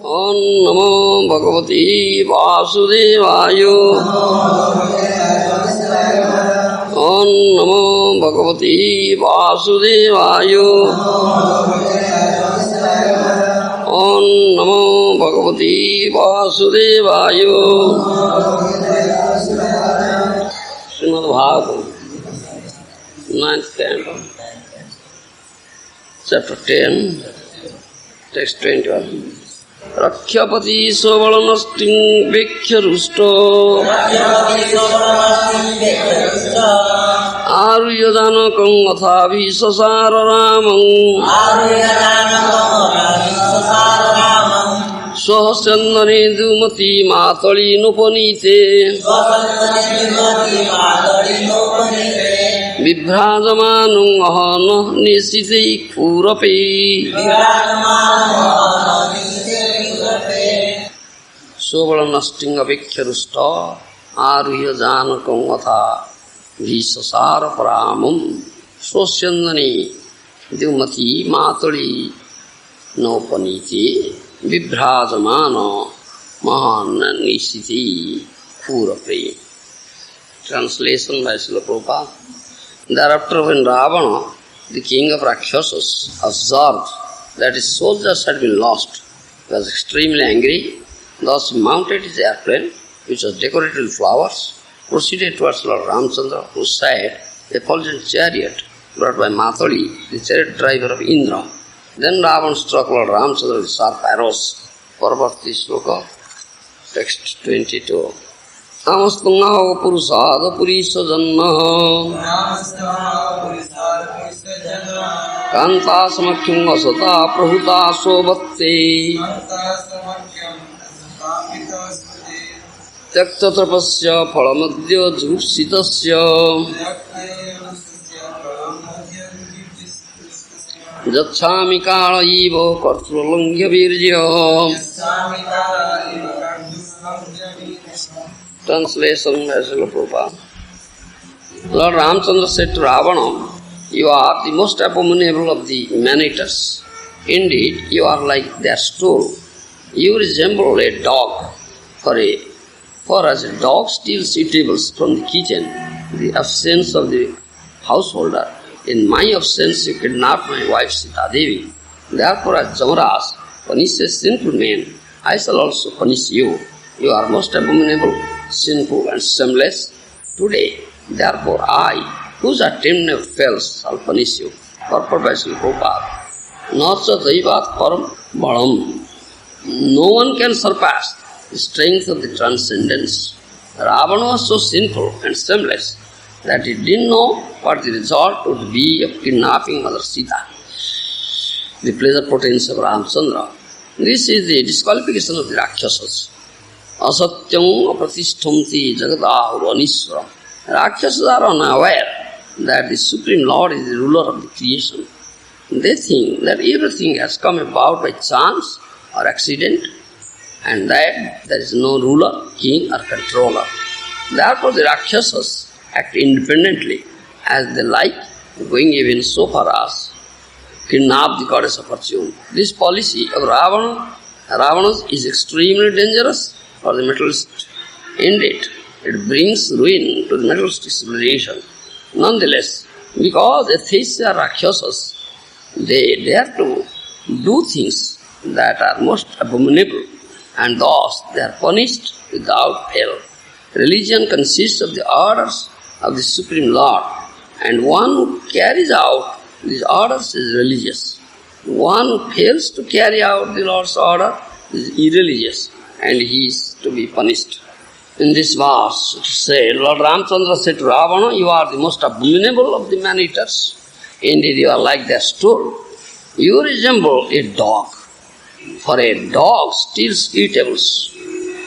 Om Namo Bhagavate Vasudevaya. Om Namo Bhagavate Vasudevaya. Om Namo Bhagavate Vasudevaya. Srimad Bhagavatam, 9th canto, chapter 10, text 21. Rakhyapati sovalanasting vikhyrusto Aryadanakam athavi sasararamam Swahasyanare dumati matali nupanite Vibhrajamanam ahana nisite kurapi Sovalanasting vikhyrusto Aryadanakam atha Visasara paramam Swasyanani Dumati matali nopaniti Vibhrajamana mahana nisiti kurapi. Translation by Srila Prabhupada. Thereafter when Ravana, the king of Rākṣasas, observed that his soldiers had been lost, he was extremely angry. Thus he mounted his airplane, which was decorated with flowers, proceeded towards Lord Ramchandra, whose side a effulgent chariot brought by Matali, the chariot driver of Indra. Then Ravana struck Lord Ramchandra with sharp arrows. Parvati Sloka, text 22. Namastangaho purusada purisa janna Kanta samakyam asata prahuta sobhatte Tyakta trapasya phalamadya jhupsitasya Jachami kala iva kartrulangya virya. Translation by Srila Prabhupada. Lord Ramchandra said to Ravana, you are the most abominable of the man-eaters. Indeed, you are like their stool. You resemble a dog. For as a dog steals eatables from the kitchen, the absence of the householder, in my absence you kidnapped my wife Sita Devi. Therefore as Jamaraj punishes sinful men, I shall also punish you. You are most abominable, sinful and shameless. Today, therefore I, whose attempt never fails, shall punish you. Purport by Srila Prabhupada. Nacha daivat param balam. No one can surpass the strength of the transcendence. Ravana was so sinful and shameless that he didn't know what the result would be of kidnapping Mother Sita, the pleasure potency of Ramchandra. This is the disqualification of the Rākṣasas. Asatyam apratishtamti jagadahur aniswaram. Rākṣasas are unaware that the Supreme Lord is the ruler of the creation. They think that everything has come about by chance or accident and that there is no ruler, king or controller. Therefore the Rākṣasas act independently as they like, going even so far as kidnap the goddess of fortune. This policy of Ravana's is extremely dangerous for the materialist. Indeed, it brings ruin to the materialistic civilization. Nonetheless, because atheists are Rākṣasas, they dare to do things that are most abominable and thus they are punished without hell. Religion consists of the orders of the Supreme Lord, and one who carries out these orders is religious. One who fails to carry out the Lord's order is irreligious, and he is to be punished. In this verse, it said, Lord Ramchandra said to Ravana, you are the most abominable of the man-eaters. Indeed, you are like their stool. You resemble a dog, for a dog steals eatables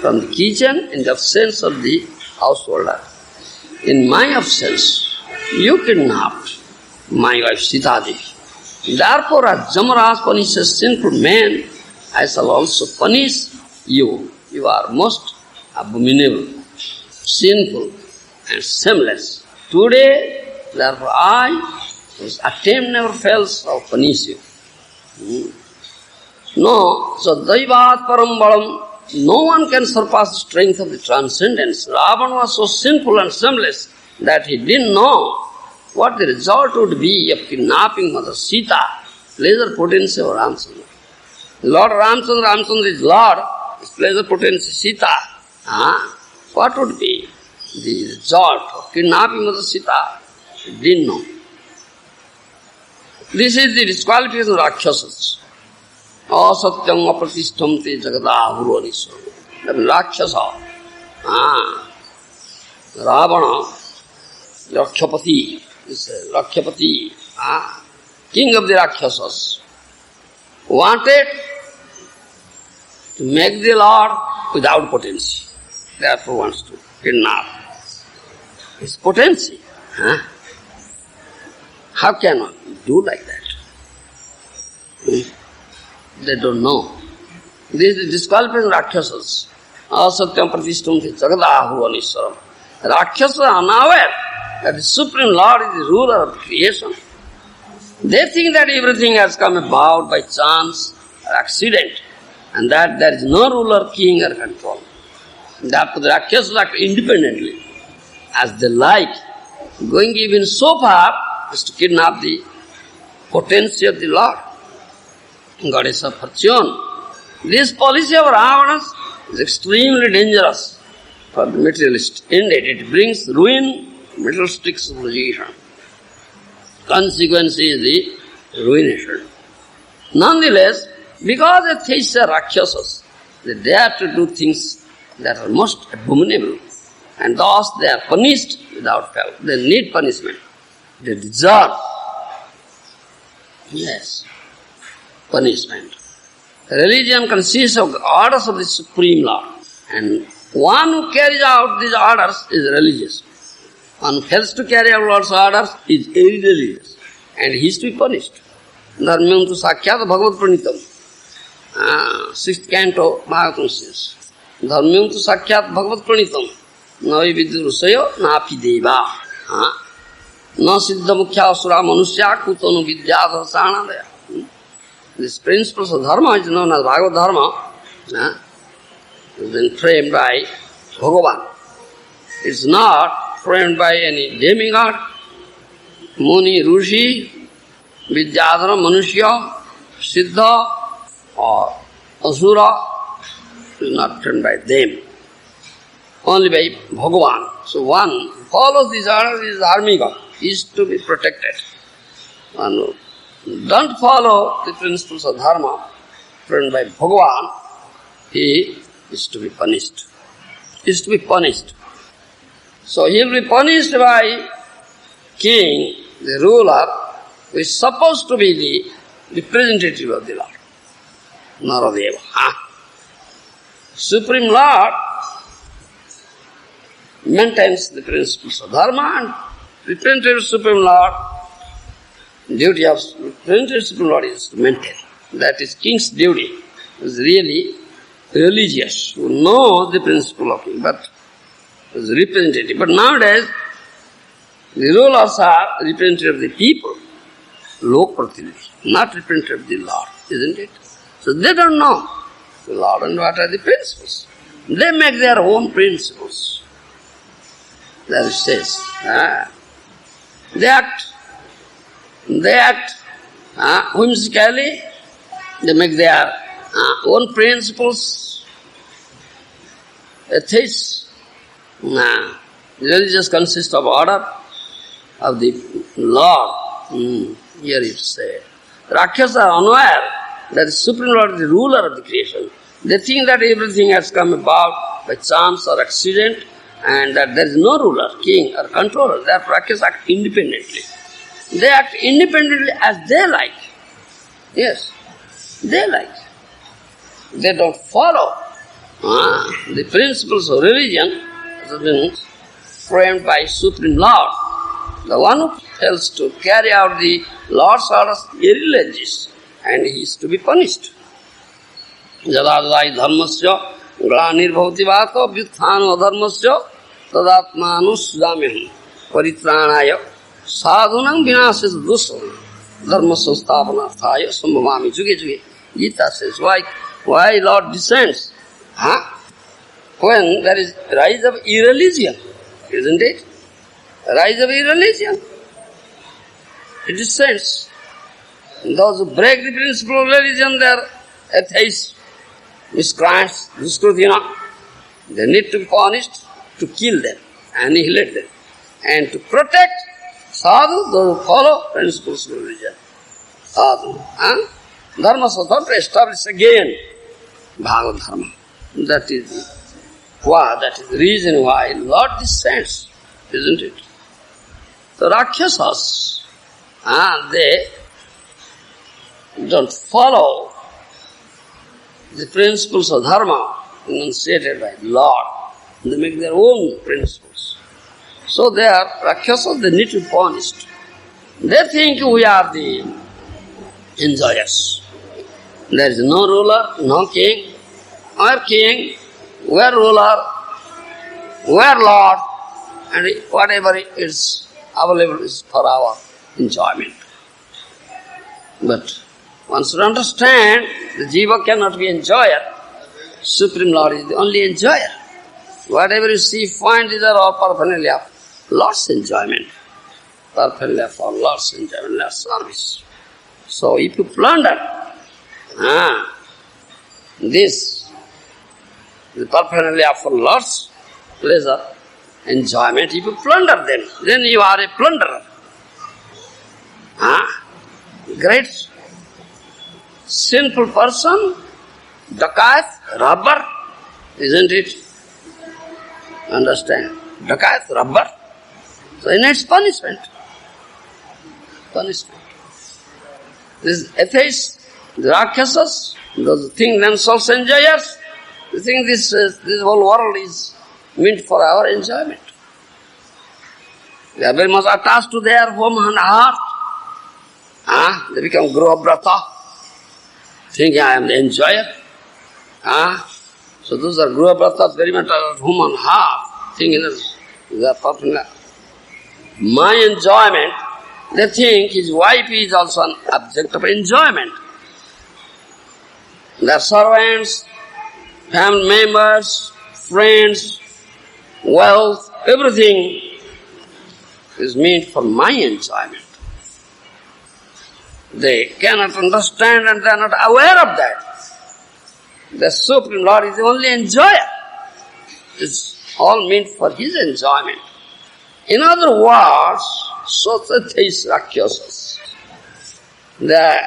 from the kitchen in the absence of the householder. In my absence, you kidnapped my wife Sita Devi. Therefore, as Jamaraj punishes sinful men, I shall also punish you. You are most abominable, sinful and shameless. Today, therefore I, whose attempt never fails, shall punish you. No, so daivat param balam. No one can surpass the strength of the transcendence. Ravana was so sinful and shameless that he didn't know what the result would be of kidnapping Mother Sita, pleasure potency of Ramchandra. Lord Ramchandra is Lord, his pleasure potency Sita. What would be the result of kidnapping Mother Sita? He didn't know. This is the disqualification of Rākṣasas. Asatyam apratishtamte jagadahuroniswa. Rākṣasa. Ravana, Ṛṣabhadeva, Ṛṣabhadeva, king of the Rākṣasas, wanted to make the Lord without potency. Therefore wants to kidnap his potency. How can one do like that? They don't know. This is disqualification of Rākṣasas. Asatyam pratishthamte jagadahu aniswaram. Rākṣasas are unaware that the Supreme Lord is the ruler of creation. They think that everything has come about by chance or accident, and that there is no ruler, king or control. Therefore the Rākṣasas act independently, as they like, going even so far as to kidnap the potency of the Lord, goddess of fortune. This policy of Ravana's is extremely dangerous for the materialist. Indeed, it brings ruin to materialistic civilization. Consequence is the ruination. Nonetheless, because atheists are Rākṣasas, they dare to do things that are most abominable, and thus they are punished without fail. They need punishment. They deserve, punishment. Religion consists of the orders of the Supreme Lord, and one who carries out these orders is religious. One who fails to carry out Lord's orders is irreligious, and he is to be punished. Dharmam tu sākṣād bhagavat-praṇītam. 6th canto, Bhagavatam says, Dharmam tu sākṣād bhagavat-praṇītam. Nai vidurusaya napi deva. Na siddha mukhya asura manusya kutanu vidyadha sānadaya. This principle of dharma is known as Bhagavad Dharma. It has been framed by Bhagavan. It is not framed by any demigod, Muni, Rishi, Vidyadhara, Manusya, Siddha or Asura. It is not framed by them. Only by Bhagavan. So one who follows these orders is dharmika, is to be protected. One who don't follow the principles of dharma framed by Bhagavan, he is to be punished. Is to be punished. So he will be punished by king, the ruler, who is supposed to be the representative of the Lord. Naradeva. Supreme Lord maintains the principles of dharma, and representative of Supreme Lord, duty of representative of Supreme Lord is to maintain. That is king's duty. He is really religious, who knows the principle of king, but is representative. But nowadays, the rulers are representative of the people, lok pratinidhi, not representative of the Lord, isn't it? So they don't know the Lord and what are the principles. They make their own principles. That it says. They act whimsically, they make their own principles. Atheists, religious consists of order of the Lord. Here it says. Rākṣasas are unaware that the Supreme Lord is the ruler of the creation. They think that everything has come about by chance or accident, and that there is no ruler, king or controller. Therefore, Rākṣasas act independently. They act independently as they like. Yes, they like. They don't follow the principles of religion that have been framed by Supreme Lord. The one who fails to carry out the Lord's orders is irreligious, and he is to be punished. Jadadadai dharmasya glanirvavati vāta vyuthāno dharmasya tadatmānu sudāmyam paritrāṇāya sādhunam vināsya dusam dharma samsthapanarthāya sambhavāmi juge juge. Gita says, why Lord descends? When there is rise of irreligion, isn't it? Rise of irreligion. It descends. Those who break the principle of religion, they are atheists, miscreants, duskritina. They need to be punished, to kill them, annihilate them, and to protect Sādhu, those who follow principles of religion. Sādhu. Dharma Sādhu to establish again bhagavat-dharma. That is the reason why Lord descends, isn't it? The Rākṣasas, they don't follow the principles of dharma enunciated by Lord. They make their own principles. So they are Rākṣasas, they need to be punished. They think we are the enjoyers. There is no ruler, no king. We are king, we are ruler, we are Lord, and whatever is available is for our enjoyment. But one should understand, the jiva cannot be enjoyer. Supreme Lord is the only enjoyer. Whatever you see, find, these are all paraphernalia of Lord's enjoyment. Paraphernalia for Lord's enjoyment, Lord's service. So if you plunder the paraphernalia for Lord's pleasure, enjoyment, if you plunder them, then you are a plunderer. Great sinful person, dacoit, robber, isn't it? Understand? Dacoit, robber. So it needs punishment. Punishment. These atheists, the Rākṣasas, those who think themselves enjoyers, they think this whole world is meant for our enjoyment. They are very much attached to their home and heart. They become guru-tattva, thinking I am the enjoyer. So those are guru-tattvas very much attached to home and heart, thinking they are popular. My enjoyment, they think his wife is also an object of enjoyment. Their servants, family members, friends, wealth, everything is meant for my enjoyment. They cannot understand and they are not aware of that. The Supreme Lord is the only enjoyer. It's all meant for His enjoyment. In other words, such atheists, Rākṣasas, they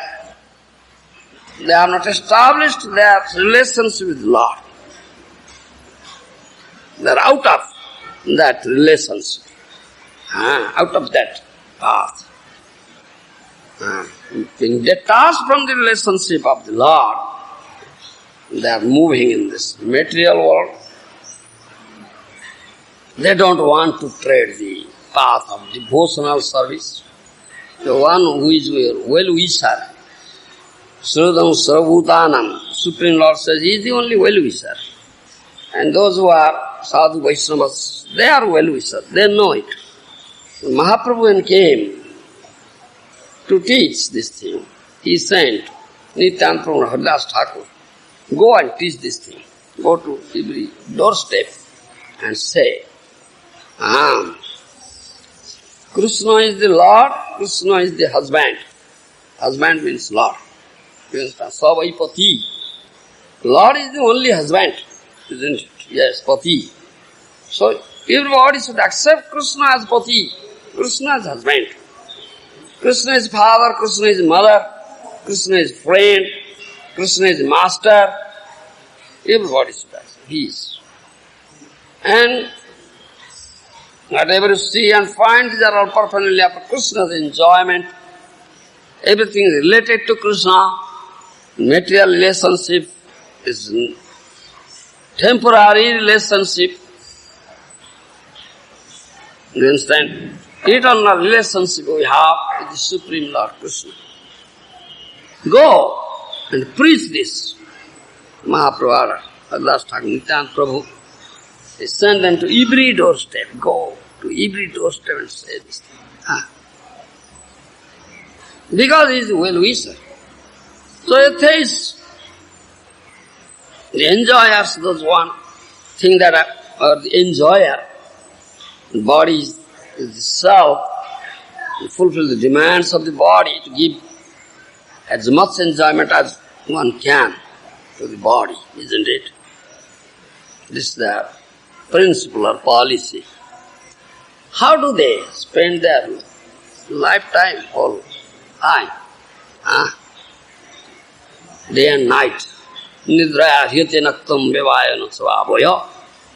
are not established their relationship with Lord. They are out of that relationship, out of that path. Being detached from the relationship of the Lord, they are moving in this material world. They don't want to tread the path of devotional service. The one who is well-wisher, Srudam Sarvabhutanam, Supreme Lord says, He is the only well-wisher. And those who are Sādhu Vaishnavas, they are well-wishers, they know it. Mahaprabhu when came to teach this thing, he sent Nityananda Prabhu Haridas Thakur, go and teach this thing. Go to every doorstep and say, Kṛṣṇa is the Lord, Kṛṣṇa is the husband. Husband means Lord. Savai pati. Lord is the only husband, isn't it? Yes, pati. So everybody should accept Kṛṣṇa as pati, Kṛṣṇa as husband. Kṛṣṇa is father, Kṛṣṇa is mother, Kṛṣṇa is friend, Kṛṣṇa is master. Everybody should accept. He is. And whatever you see and find, these are all paraphernalia for Kṛṣṇa's enjoyment. Everything related to Kṛṣṇa, material relationship is temporary relationship. You understand? Eternal relationship we have with the Supreme Lord Kṛṣṇa. Go and preach this. Mahaprabhu, Haridas Thakur, Nityananda Prabhu, they send them to every doorstep. Go to every doorstep and say this thing. Because he is a well-wisher. So atheists, The enjoyers, those one think that are the enjoyer, the body is the self, to fulfill the demands of the body, to give as much enjoyment as one can to the body, isn't it? This is the principle or policy. How do they spend their lifetime, whole time? Day and night. Nidraya hyate naktam vivaya ṛṣabhadeva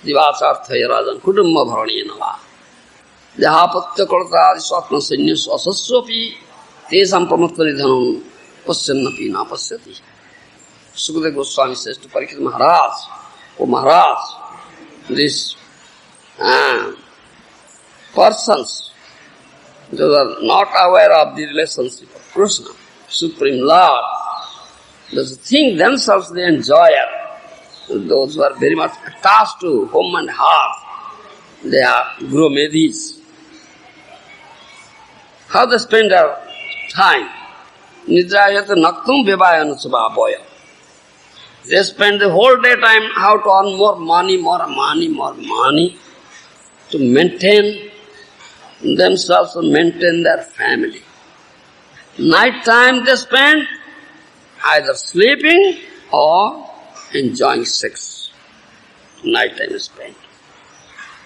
divācārthaya rajan kutumma bharanena va. Jahapatya kalata adiswatma sanya swasaswapi tesam pramatva nidhanam pasyannapi na pasyati. Sukadeva Goswami says to Parikshit Maharaj, "O Maharaj, these persons, those are not aware of the relationship of Kṛṣṇa, Supreme Lord, those who think themselves the enjoyer, those who are very much attached to home and heart, they are guru-medis. How they spend their time? Nidrayata naktum vivaya ṛṣabhadeva. They spend the whole day time how to earn more money to maintain themselves and maintain their family. Night time they spend either sleeping or enjoying sex. Night time is spent.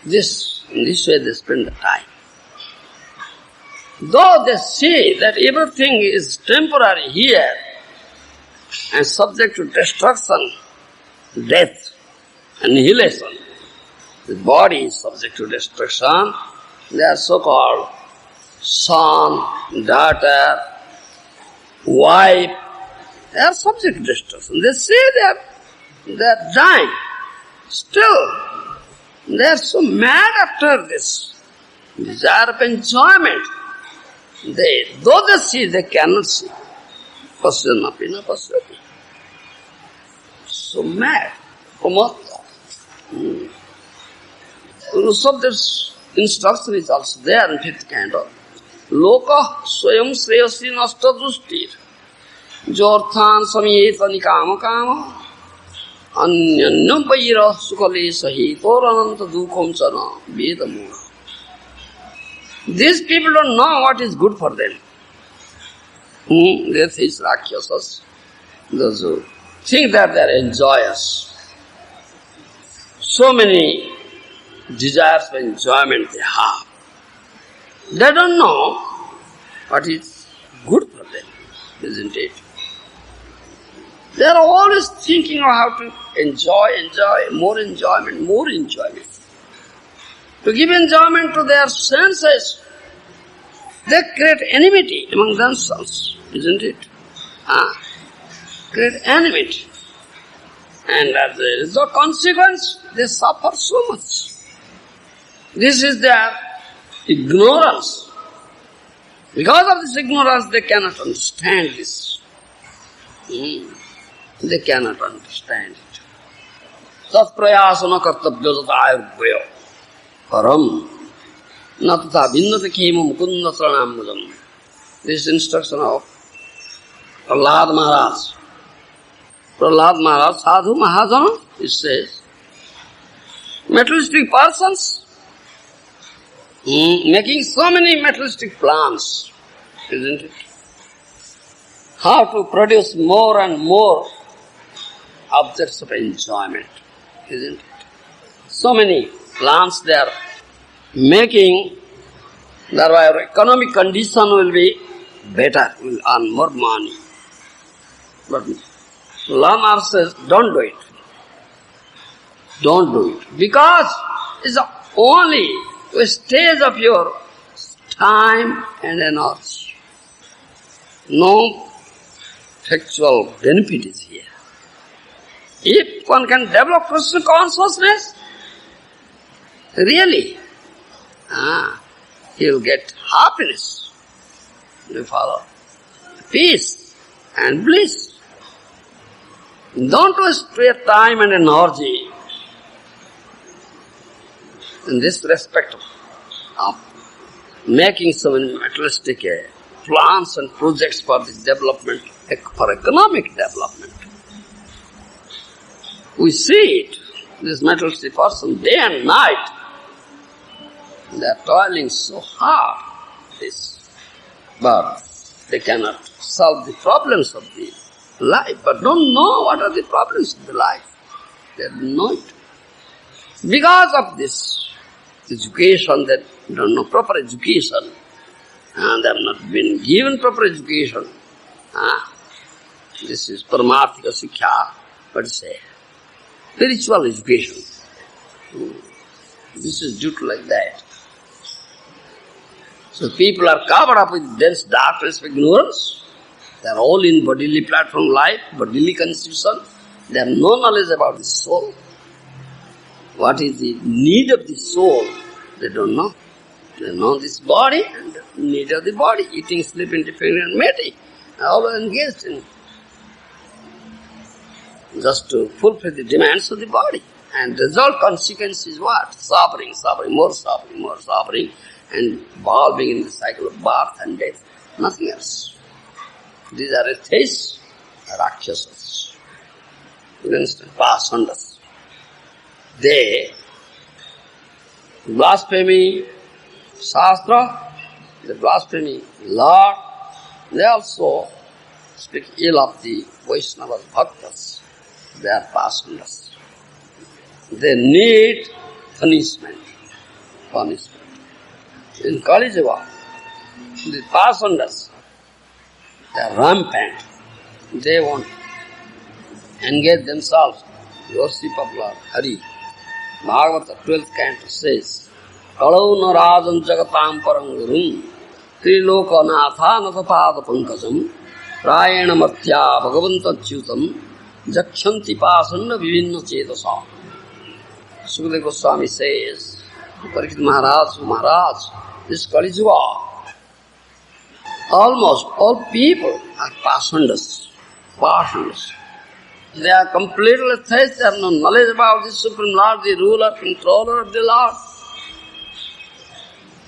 In this way they spend the time. Though they see that everything is temporary here and subject to destruction, death, annihilation, the body is subject to destruction, they are so-called son, daughter, wife, they are subject to destruction. They say they are dying. Still, they are so mad after this desire of enjoyment. Though they see, they cannot see. Pasyannapi na pasyati. So mad. Ṛṣabhadeva's instruction is also there in 5th canto. Loka swayam shreyasi nasta drustir. Jorthan samyeta nikama kama. Anyanyam paira sukhale sahito rananta dukham chana vedamuna. These people don't know what is good for them. The atheists, Rākṣasas, those who think that they are enjoyers. So many desires for enjoyment they have. They don't know what is good for them, isn't it? They are always thinking of how to enjoy, more enjoyment. To give enjoyment to their senses, they create enmity among themselves, isn't it? Create enmity. And as a result, consequence, they suffer so much. This is their ignorance. Because of this ignorance, they cannot understand this. They cannot understand it. Tat prayasana kartabhya tata ayurvaya param na tata vinnata khema mukunda tṛṇād. This instruction of Prahlāda Mahārāja. Prahlāda Mahārāja, Sādhu Mahājana, it says, materialistic persons making so many materialistic plans, isn't it? How to produce more and more objects of enjoyment, isn't it? So many plans they are making, thereby our economic condition will be better, will earn more money. But Lama says, don't do it. Don't do it. Because it's the only stage of your time and energy. No factual benefit is here. If one can develop Krishna consciousness, really, he will get happiness. You follow? Peace and bliss. Don't waste your time and energy in this respect of making so many materialistic plans and projects for this development, for economic development. We see it, this materialistic person, day and night. They are toiling so hard, but they cannot solve the problems of the life, but don't know what are the problems of the life. They don't know it. Because of this education, they don't know proper education, and they have not been given proper education. This is paramarthika sikkha, but it's a spiritual education. This is due to like that. So people are covered up with dense darkness of ignorance. They are all in bodily platform life, bodily constitution. They have no knowledge about the soul. What is the need of the soul? They don't know. They know this body and the need of the body, eating, sleeping, depending and mating. They are all engaged in just to fulfill the demands of the body. And result consequence is what? Suffering, more suffering, and evolving in the cycle of birth and death. Nothing else. These are atheists, Rākṣasas. For instance, Pashandas. They blasphemy Shastra, they blasphemy Lord. They also speak ill of the Vaishnava Bhaktas. They are Pashandas. They need punishment. In Kali Yuga, the Pashandas, they are rampant. They want to engage themselves in worship of Lord Hari. Bhagavata 12th canto says, Kalau narajan jagatam parangurum triloka natha natapada pankajam prayena martya bhagavanta achyutam jakshanti pasanna vivinna cetasa. Sukadeva Goswami says, Parikshit Maharaj, this Kali Yuga, almost all people are passionless. They are completely atheists, they have no knowledge about the Supreme Lord, the ruler, controller of the Lord.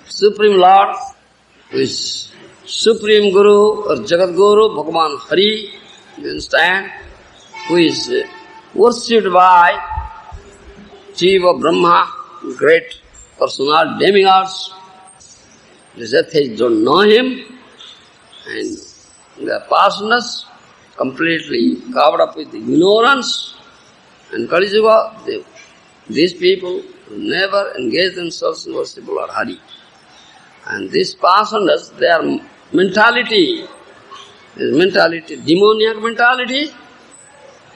Supreme Lord, who is Supreme Guru or Jagat Guru, Bhagavan Hari, you understand, who is worshipped by Jiva Brahma, great personal demigods. These atheists don't know him, and they are passionless, completely covered up with ignorance. And Kali Yuga, these people never engage themselves in worship of Lord Hari. And these passionless, their mentality is demoniac mentality.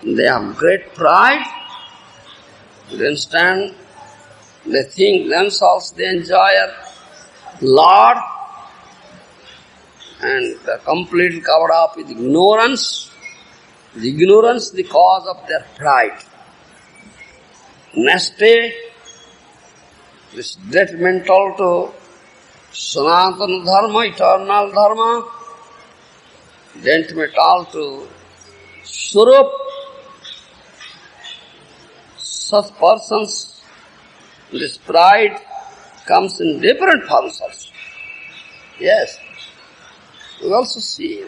They have great pride. They understand, they think themselves they enjoy Lord, and they are completely covered up with ignorance. The ignorance is the cause of their pride. Next day, this detrimental to Sanatana Dharma, eternal Dharma, detrimental to Swarup. Such persons, this pride comes in different forms also. Yes, we also see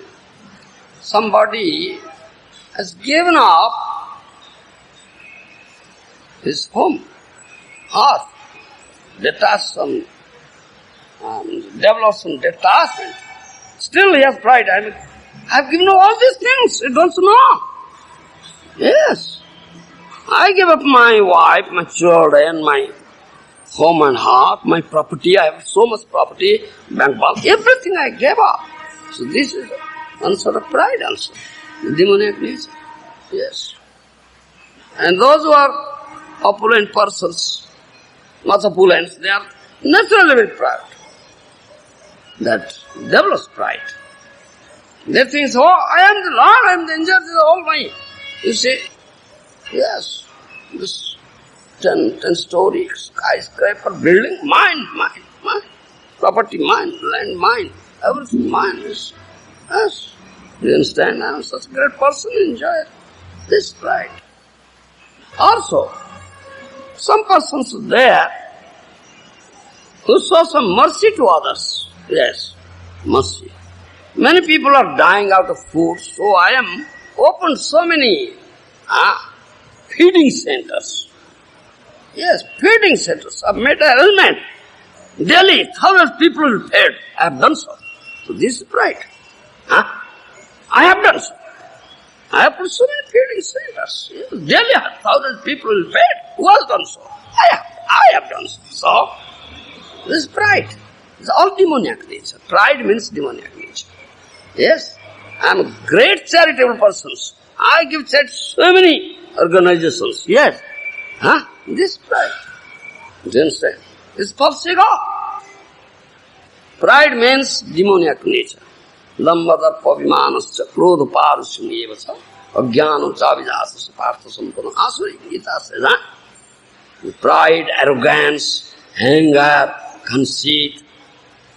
somebody has given up his home, earth, detached some, developed some detachment. Still he has pride. I've given up all these things, you don't know. Yes, I gave up my wife, my children, my home and heart, my property. I have so much property, bank balance, everything I gave up. So this is one sort of pride also, the demoniac nature. Yes. And those who are opulent persons, much opulent, they are naturally very proud. That develops pride. They think, oh, I am the Lord, I am the enjoyer, this is all mine. You see, yes, this 10-story skyscraper building, mine. Property mine, land mine, everything mine. Yes. You understand? I am such a great person, enjoy this pride. Also, some persons there who show some mercy to others. Yes, mercy. Many people are dying out of food, so I am opened so many feeding centers. Yes, feeding centers. I made an arrangement. Daily, thousands of people will fed. I have done so. So this is right. I have done so. I have put so many feeding centers. Yes, daily, thousands of people will fed. Who has done so? I have done so. So, this is pride. It's all demoniac nature. Pride means demoniac nature. Yes, I am a great charitable person. I give charity to so many organizations. Yes. This pride. Do you understand? This is false ego. Pride means demoniac nature. Lambadar pavimanascha krodha parusham evacha ajnanam chavijasasya partha sampana. Asuri Gita says, pride, arrogance, anger, conceit,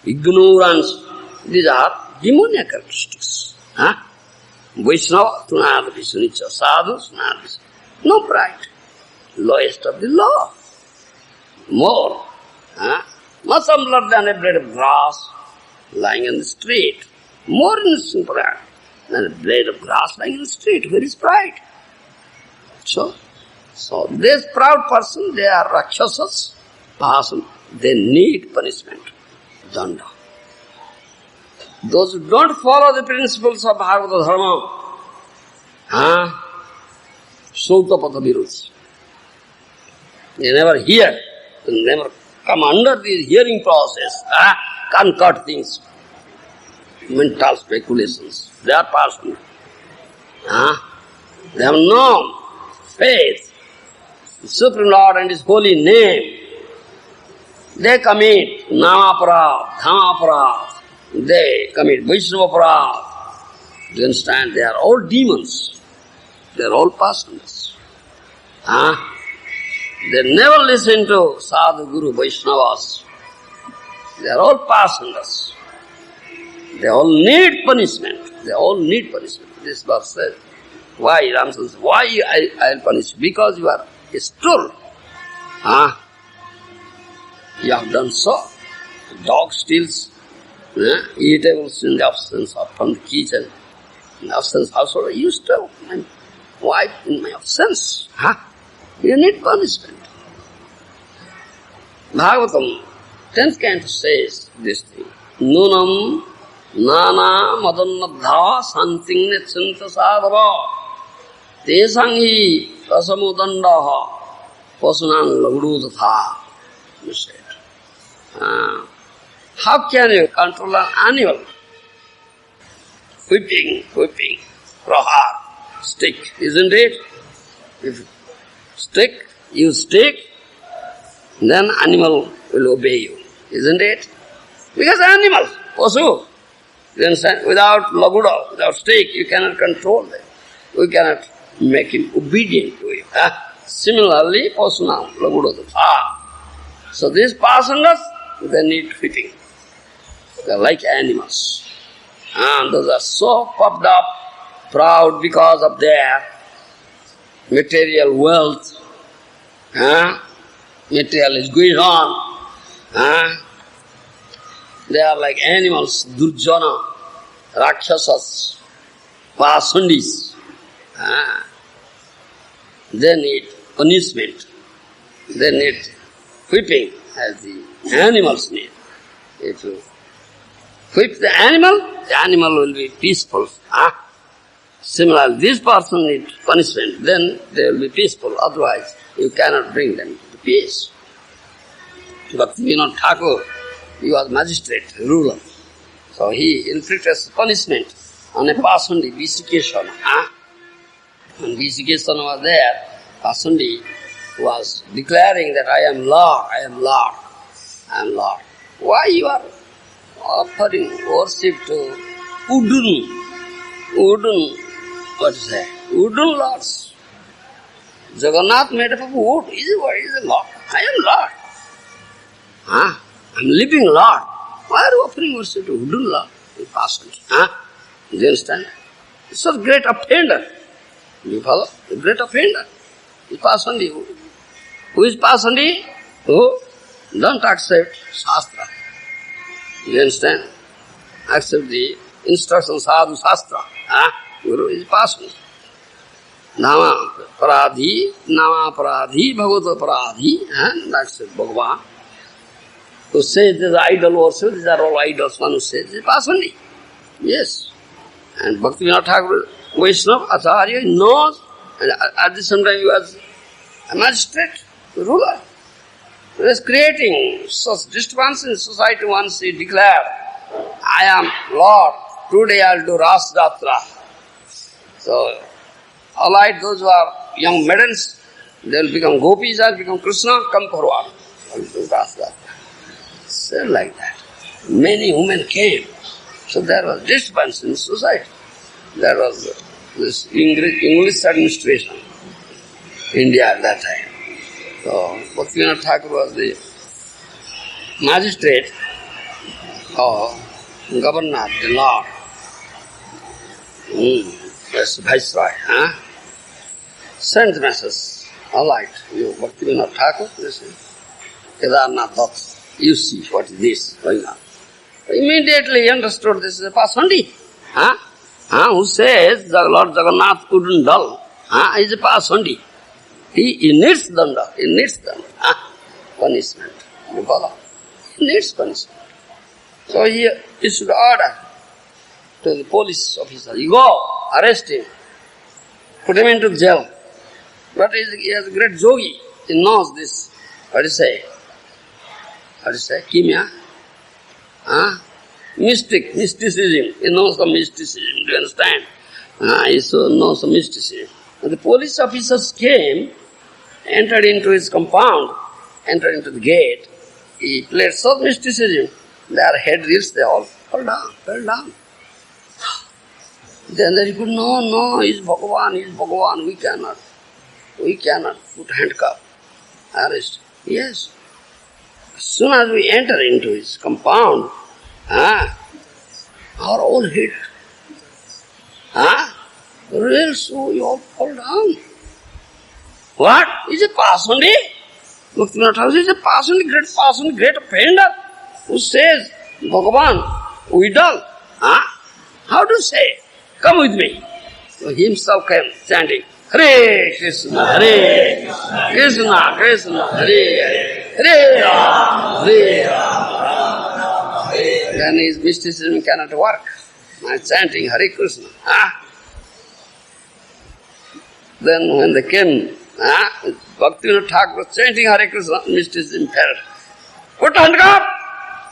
ignorance, these are demoniac characteristics. Vaishnava, tṛṇād, sunīcena, Sādhu, tṛṇād. No pride. Lowest of the law. More. Much humbler than a blade of grass lying in the street. More innocent pride than a blade of grass lying in the street. Where is pride? So this proud person, they are Rākṣasas, person. They need punishment. Danda. Those who don't follow the principles of bhagavat-praṇītam, Sūtapada Viruddha. They never hear, they never come under the hearing process, concord things, mental speculations. They are personal. They have known faith, the Supreme Lord and His holy name. They commit nama-aparādha, dhama-aparādha. They commit Vaishnava-aparādha. Do you understand? They are all demons. They are all personals. They never listen to Sādhu, Guru, Vaishnavas. They are all personals. They all need punishment. They all need punishment. This verse says, why, Rākṣasas, why I will punish you? Because you are a stool. You have done so. Dog steals eatables in the absence of from the kitchen. In the absence household, you steal my wife in my absence. You need punishment. Bhagavatam, 10th canto says this thing. Nunam nana madannadha santing nechinta sadhava tesangi rasamudandaha pasunang laguru-tattva. You said. How can you control an animal? Whipping, prahar, stick, isn't it? If you stick, then animal will obey you, isn't it? Because animal, pasu, you understand? Without laguda, without stick, you cannot control them. You cannot make him obedient to you. Similarly, pasunam, laguda-tattva. So these personas, they need whipping. They are like animals. And those are so puffed up, proud because of their material wealth. Material is going on. They are like animals, durjana, Rākṣasas, pasundis. They need punishment. They need whipping as the animals need. If you whip the animal will be peaceful. Similarly, this person needs punishment, then they will be peaceful. Otherwise, you cannot bring them to peace. Bhakti Thakur, he was magistrate, ruler. So he inflicted punishment on a Pasundi, ISKCON. When ISKCON was there, Pasundi was declaring that I am Lord, I am Lord, I am Lord. Why you are offering worship to wooden, what is that? Wooden lords. Jagannath made up of wood. Is a Lord. I am Lord. I am living Lord. Why are you offering worship to wooden Lord? In Pasundi. Do you understand? It's a great offender. You follow? A great offender. Is Pasundi. Who is Pasundi? Who don't accept Shastra. You understand? Accept the instructions Sādhu Shastra. Guru is Pasundi. Nama Paradhi, Nama Paradhi, bhagavat-praṇītam, and that's it, Bhagavan. Who says this idol worship, these are all idols, one who says this personally. Yes. And Bhaktivinoda Thakur, Vaishnava, Acharya, knows, and at the same time he was a magistrate, ruler. He was creating such disturbance in society once he declared, I am Lord, today I will do Ṛṣabhadeva. So, all right, those who are young maidens, they will become gopis or become Kṛṣṇa, come forward. I will do Ṛṣabhadeva. Said like that. Many women came. So there was disturbance in society. There was this English administration, India at that time. So Bhaktivinoda Thakur was the magistrate or governor, the Lord. That's Viceroy. Sent the message. All right, you Bhaktivinoda Thakur, listen. Kedarnath Bhakti. You see what is this going on. Immediately he understood this is a pasandi. Who says the Lord Jagannath couldn't dull. He is a pasandi. He needs danda. He needs danda. Punishment. You follow? He needs punishment. So he issued order to the police officer. You go, arrest him. Put him into jail. But he is a great yogi. He knows this. What do you say? Kimya? Mysticism. He knows the mysticism. Do you understand? He knows the mysticism. And the police officers came, entered into his compound, entered into the gate. He played such mysticism. Their head reels, they all fell down. Then they could, no, he is Bhagavan, we cannot put handcuff, arrest. Yes. As soon as we enter into his compound, our whole head, reels, so we all fall down. What? Is a pasandi? Bhaktivinoda Thakur is a pasandi, great offender, who says, Bhagavan, we dull. How to say? Come with me. So he himself came chanting, Hare Krishna, Hare Krishna, Krishna, Hare Hare Rama, Hare Rama. Then his mysticism cannot work. My chanting Hare Krishna. Then when they came, Bhaktivinoda Thakur was chanting Hare Krishna, mysticism fell. Put handcuff,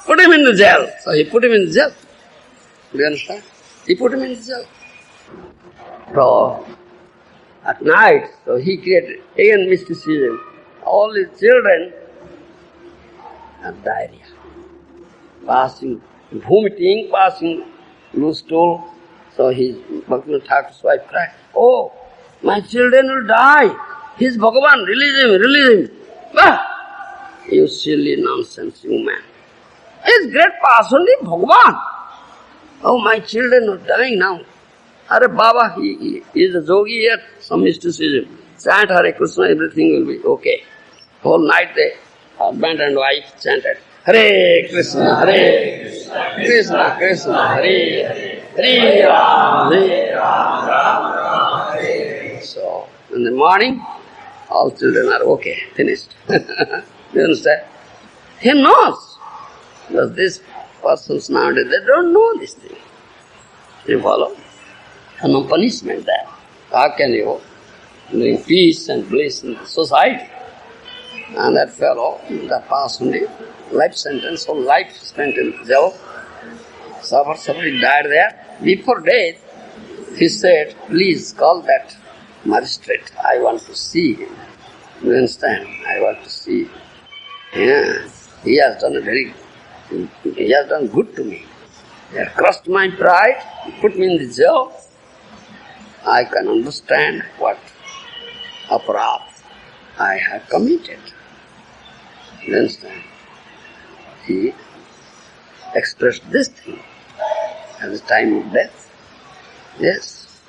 put him in the jail. So he put him in the jail. Do you understand? He put him in the jail. So at night, so he created again mysticism. All his children had diarrhea, passing, vomiting, passing loose stool. So his Bhaktivinoda Thakur's wife cried, oh, my children will die. He's Bhagavan, release him. You silly nonsense, you man. He's great person, Bhagavan. Oh, my children are dying now. Hare Baba, he is a yogi yet, some mysticism. Chant Hare Krishna, everything will be okay. Whole night they, husband and wife chanted, Hare Krishna, Hare Krishna, Krishna, Hare Hare Rama, Hare Rama, Hare. So, in the morning, all children are okay, finished. You understand? He knows. Because these persons nowadays, they don't know this thing. You follow? And no punishment there. How can you bring peace and bliss in the society? And that fellow, that person, life sentence, whole life spent in jail, suffered, died there. Before death, he said, please call that magistrate. I want to see him. You understand? I want to see him. Yeah, he has done good to me. He has crushed my pride, put me in the jail. I can understand what aparadh I have committed. You understand? He expressed this thing at the time of death. Yes.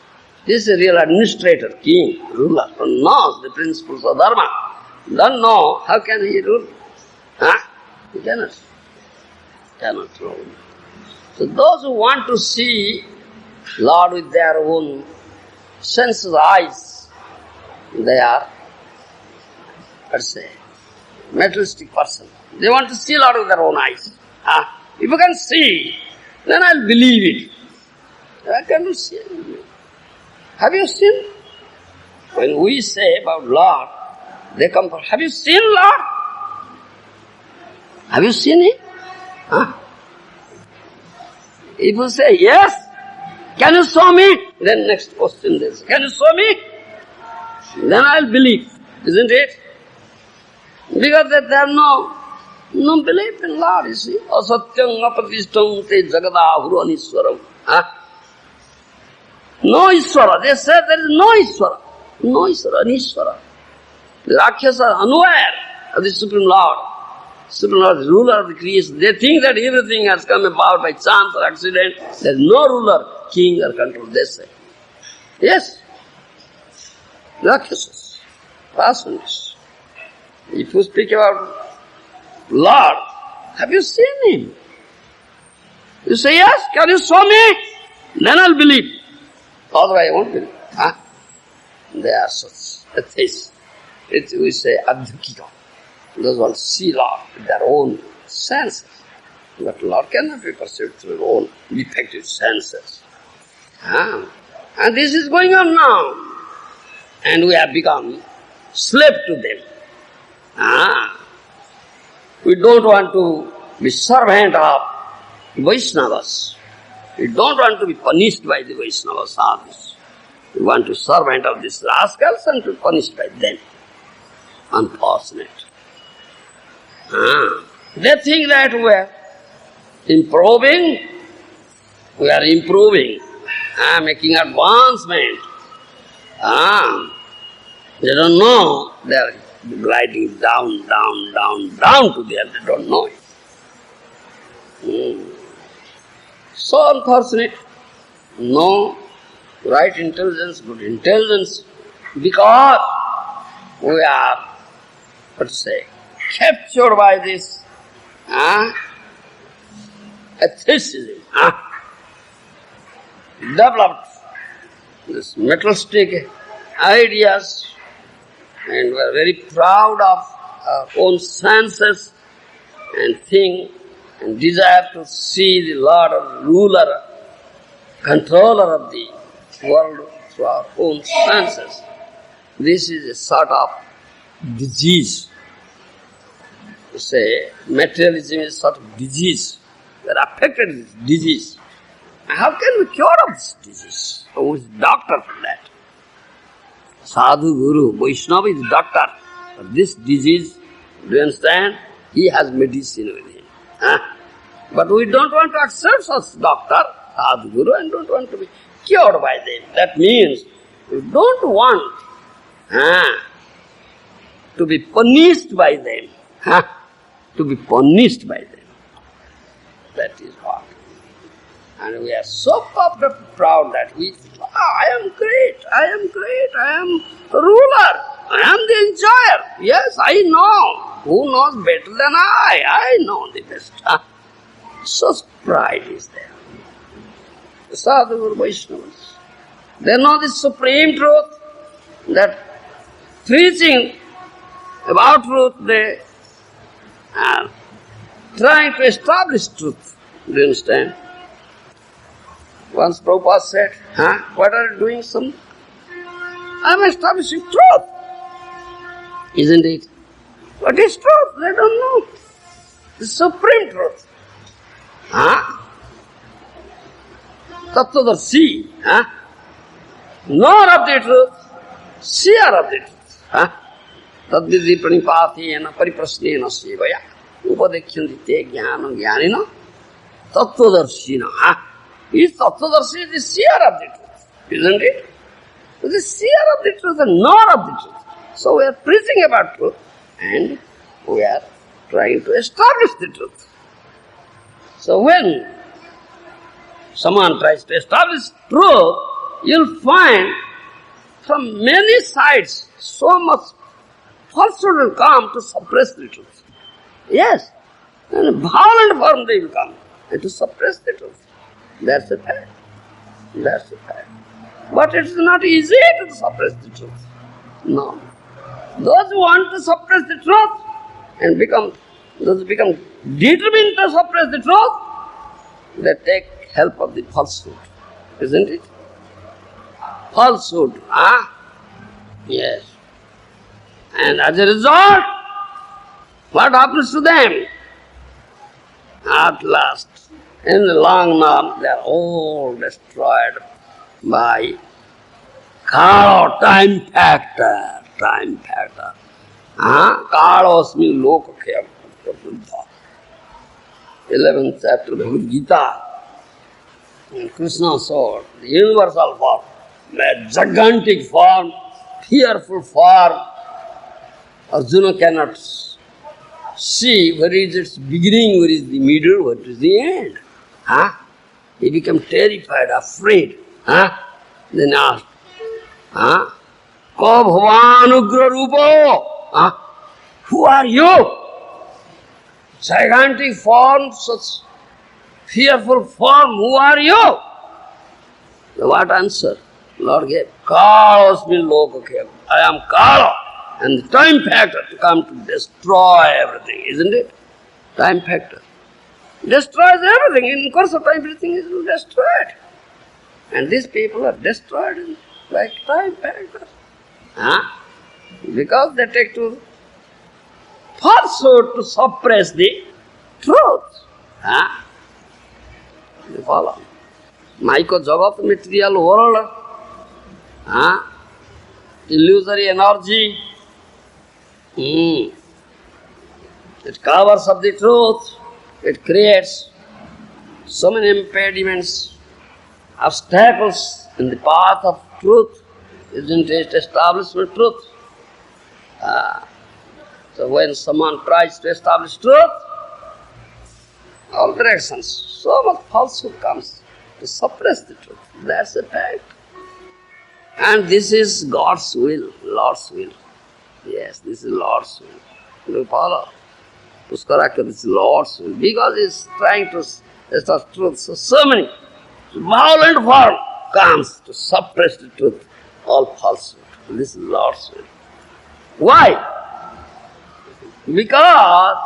This is a real administrator, king, ruler, who knows the principles of dharma. Don't know, how can he rule? He cannot rule. So those who want to see Lord with their own senses, eyes, they are, let's say, materialistic person. They want to see Lord with their own eyes. If you can see, then I'll believe it. I cannot see. Have you seen? When we say about Lord, they come for, have you seen Lord? Have you seen Him? If you say yes, can you show me? Then next question is, can you show me? Then I'll believe, isn't it? Because there are no belief in Lord, you see. Asatyam apatishtam te jagadahuru aniswaram. No Ishvara. They say there is no Ishvara. No Ishvara, Anisvara. The Rākṣasas are unaware of the Supreme Lord. Supreme Lord is ruler of the creation. They think that everything has come about by chance or accident. There is no ruler, king or control, they say. Yes. Rākṣasas. Passions. If you speak about Lord, have you seen Him? You say yes, can you show me? Then I'll believe. Otherwise I won't believe. They are such atheists. We say adhikika. Those who see Lord with their own senses. But Lord cannot be perceived through their own defective senses. And this is going on now. And we have become slave to them. We don't want to be servant of Vaishnavas. We don't want to be punished by the Vaishnavas, Sadhus. We want to be servant of these rascals and to be punished by them. Unfortunate. They think that we are improving, making advancement. They don't know they are gliding down to there. They don't know it. So unfortunate. No right intelligence, good intelligence, because we are, let's say, captured by this atheism, developed this materialistic ideas, and we are very proud of our own senses and think and desire to see the Lord or ruler, controller of the world through our own senses. This is a sort of disease. You say materialism is a sort of disease. We are affected with this disease. How can we cure of this disease? Who is doctor for that? Sādhu, Guru, Vaishnava is doctor. For this disease, do you understand? He has medicine with him. But we don't want to accept such doctor, Sādhu, Guru, and don't want to be cured by them. That means we don't want to be punished by them. To be punished by them. That is what. And we are so puffed up proud that we think, I am great, I am ruler, I am the enjoyer. Yes, I know. Who knows better than I know the best. Such pride is there. The Sadhu or Vaishnavas, they know the supreme truth, that preaching about truth, they are trying to establish truth. Do you understand? Once Prabhupada said, what are you doing? I am establishing truth. Isn't it? What is truth? They don't know. The supreme truth. Tattvadarshi. Knower of the truth, seer of the truth. Tadvidhi pranipathena pariprasnena sevaya. Upadekhyandite jnana jnanina. Tattvadarshina. He is Tattvadarshi, is the seer of the truth. Isn't it? The seer of the truth and knower of the truth. So we are preaching about truth and we are trying to establish the truth. So when someone tries to establish truth, you'll find from many sides so much falsehood will come to suppress the truth. Yes, in a violent form they will come and to suppress the truth. That's the fact. But it's not easy to suppress the truth. No. Those who want to suppress the truth and those who become determined to suppress the truth, they take help of the falsehood, isn't it? Falsehood, Yes. And as a result, what happens to them? At last, in the long run, they are all destroyed by Kalo, time factor. Kalosmi lokakya. 11th chapter of Bhagavad Gita. And Krishna saw the universal form, a gigantic form, fearful form. Arjuna cannot see where is its beginning, where is the middle, what is the end. He became terrified, afraid. Then asked, Ka bhavanugra rupo? Who are you? Gigantic form, such fearful form, who are you? What answer Lord gave? Kalosmi lokakya. I am Kala. And the time factor to come to destroy everything, isn't it? Time factor. Destroys everything. In course of time, everything is destroyed. And these people are destroyed like time factor. Because they take to falsehood to suppress the truth. You follow? Maiko jagat, material world, illusory energy, it covers up the truth, it creates so many impediments, obstacles in the path of truth, isn't it? Establishment truth. So when someone tries to establish truth, all directions, so much falsehood comes to suppress the truth. That's a fact. And this is God's will, Lord's will. Yes, this is Lord's will. Do you follow? Puskarakya, this is Lord's will. Because he's trying to establish truth. So many violent form comes to suppress the truth, all falsehood. This is Lord's will. Why? Because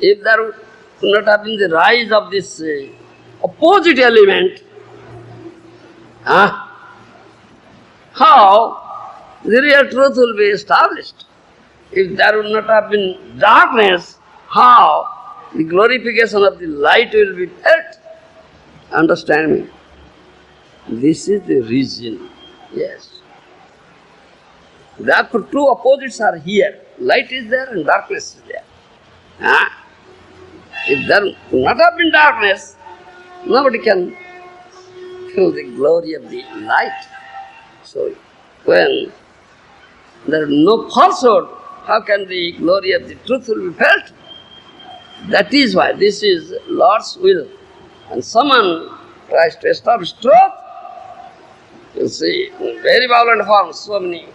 if there would not have been the rise of this opposite element, how the real truth will be established? If there would not have been darkness, how the glorification of the light will be felt? Understand me? This is the reason. Yes. Therefore, two opposites are here. Light is there and darkness is there. If there would not have been darkness, nobody can feel the glory of the light. So, when there is no falsehood, how can the glory of the truth will be felt? That is why this is Lord's will. And someone tries to establish truth, you see, in very violent forms, so many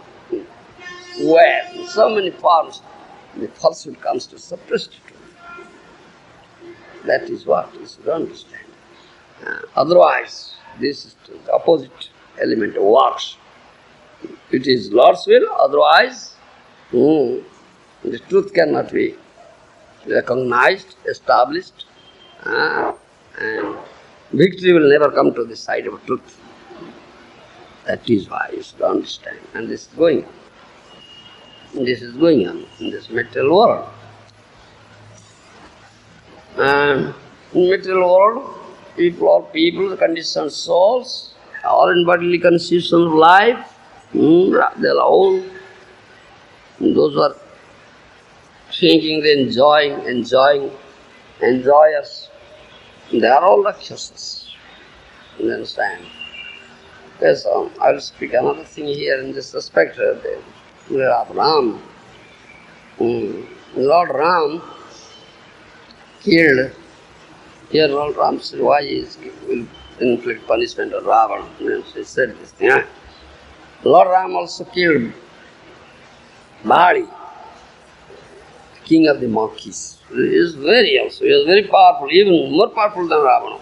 ways, in so many forms, the falsehood comes to suppress the truth. That is what you should understand. Otherwise, this is the opposite element works. It is Lord's will, otherwise, the truth cannot be recognized, established, and victory will never come to the side of truth. That is why you should understand. And this is going on. This is going on in this material world. And in material world, people, conditioned souls, all in bodily constitution of life, they are all those who are thinking they enjoyers, they are all Rākṣasas. You understand? Yes, I will speak another thing here in this respect. We have Ram. Lord Ram killed. Here Lord Ram said, why he will inflict punishment on Ravana. He said this thing. Lord Ram also killed Bali, king of the monkeys. He was very powerful, even more powerful than Ravana.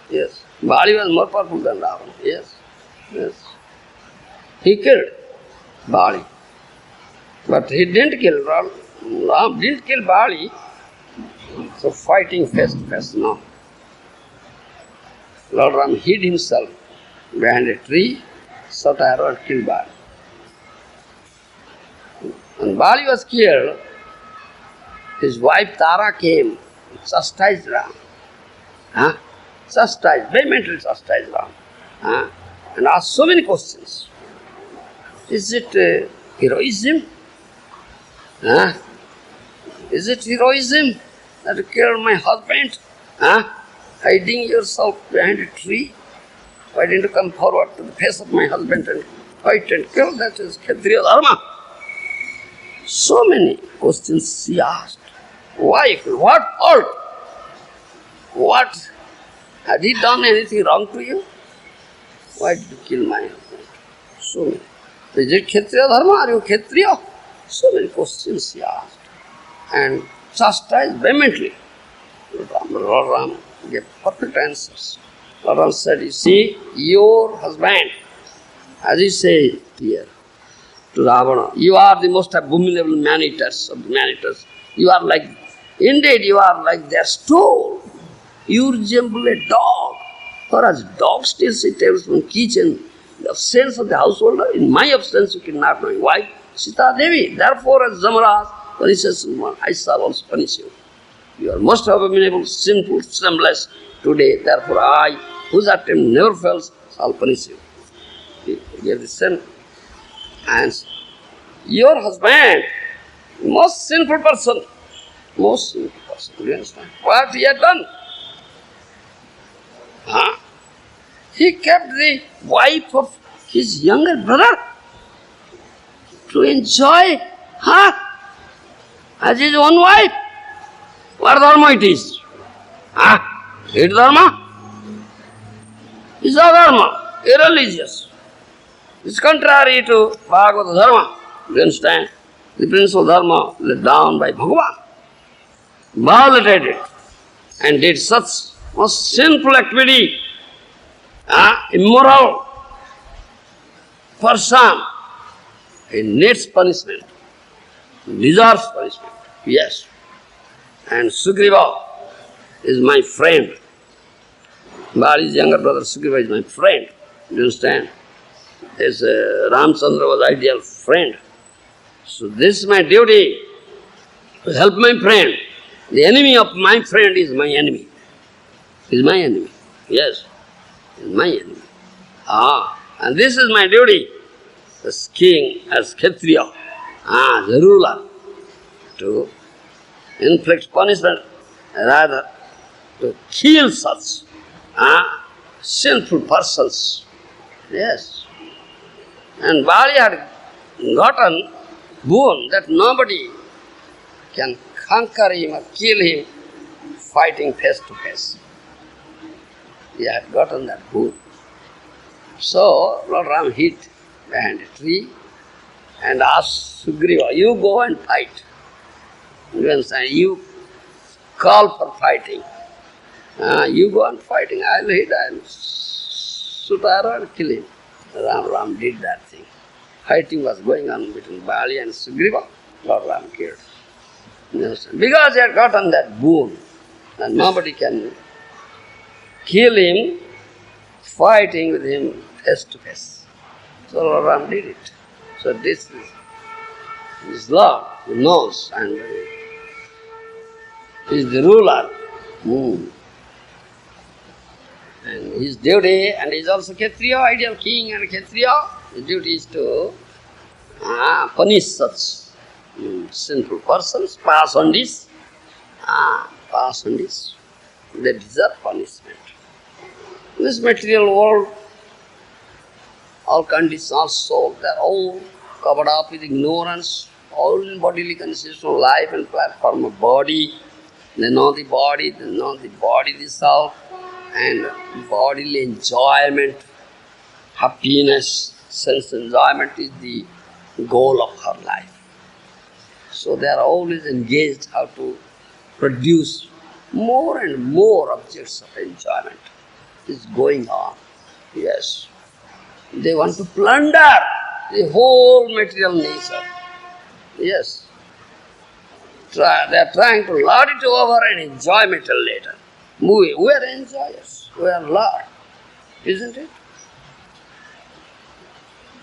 Yes. Bali was more powerful than Ravana. Yes. He killed Bali. But he didn't kill Ram. Ram didn't kill Bali. So fighting face to face, no. Lord Ram hid himself behind a tree, shot arrow and killed Bali. When Bali was killed, his wife Tara came, chastised Ram. Chastised, vehemently chastised Ram. And asked so many questions. Is it heroism? Is it heroism that you killed my husband? Hiding yourself behind a tree? Why didn't you come forward to the face of my husband and fight and kill? That is Kshatriya dharma. So many questions she asked. Why? What fault? What? Had he done anything wrong to you? Why did you kill my husband? So many. Is it Kshatriya dharma? Are you Kshatriya? So many questions she asked. And chastised vehemently. Lord Ram gave perfect answers. Lord Ram said, you see, your husband, as he says here to Ravana, you are the most abominable man-eaters of the man-eaters. You are like, indeed you are like their stool. You resemble a dog. For as dog steals a tablespoon kitchen, the absence of the householder, in my absence you cannot know why. Sita Devi, therefore as Zamaraj punishes one, I shall also punish you. You are most abominable, sinful, shameless today, therefore I, whose attempt never fails, shall punish you. He gave the same answer. Your husband, most sinful person, do you understand? What he had done? He kept the wife of his younger brother to enjoy as his own wife. What dharma it is? It dharma? It's a dharma, irreligious. It's contrary to bhagavat dharma. You understand? The principle dharma laid down by Bhagavan violated it and did such most sinful activity, immoral person. He needs punishment, deserves punishment, yes. And Sugriva is my friend. Bali's younger brother Sugriva is my friend. Do you understand? This Ramchandra was ideal friend. So this is my duty to help my friend. The enemy of my friend is my enemy. Is my enemy. Yes, is my enemy. And this is my duty as king, as Kshatriya, the ruler, to inflict punishment, rather to kill such sinful persons. Yes. And Bali had gotten boon that nobody can conquer him or kill him fighting face to face. He had gotten that boon. So Lord Ram hid behind a tree and asked Sugriva, you go and fight. You understand? You call for fighting. You go on fighting, I'll hit, I'll shoot arrow and kill him. Ram did that thing. Fighting was going on between Bali and Sugriva. Lord Ram killed. You understand? Because he had gotten that boon, and nobody can kill him fighting with him face to face. So Lord Ram did it. So this is Lord who knows and he is the ruler. And his duty, and he is also Kshatriya, ideal king and Kshatriya, his duty is to punish such sinful persons, pass on this. They deserve punishment. This material world, all conditions, all souls, they are all covered up with ignorance, all in bodily consist of life and platform of body. They know the body, the self, and bodily enjoyment, happiness, sense enjoyment is the goal of her life. So they are always engaged how to produce more and more objects of enjoyment. It's going on, yes. They want to plunder the whole material nature. Yes. They are trying to lord it over and enjoy material later. We are enjoyers. We are Lord. Isn't it?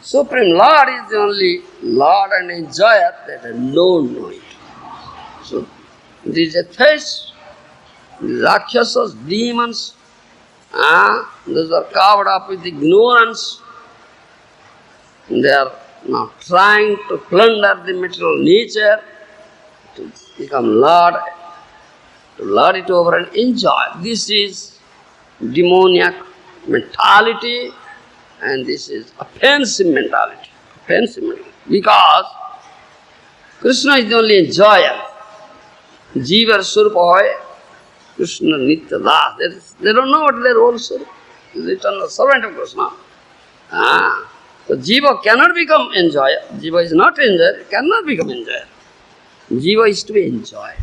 Supreme Lord is the only Lord and enjoyer that alone know it. So, these atheists, these Rākṣasas, demons, those are covered up with ignorance. They are now trying to plunder the material nature, to become Lord, to lord it over and enjoy. This is demoniac mentality, and this is offensive mentality. Offensive mentality. Because Krishna is the only enjoyer. Jiva Surupa hoy, Krishna Nitya Das. They don't know what their own Surupa. He is the eternal servant of Krishna. So Jiva cannot become enjoyer. Jiva is not enjoyer, cannot become enjoyer. Jiva is to be enjoyed.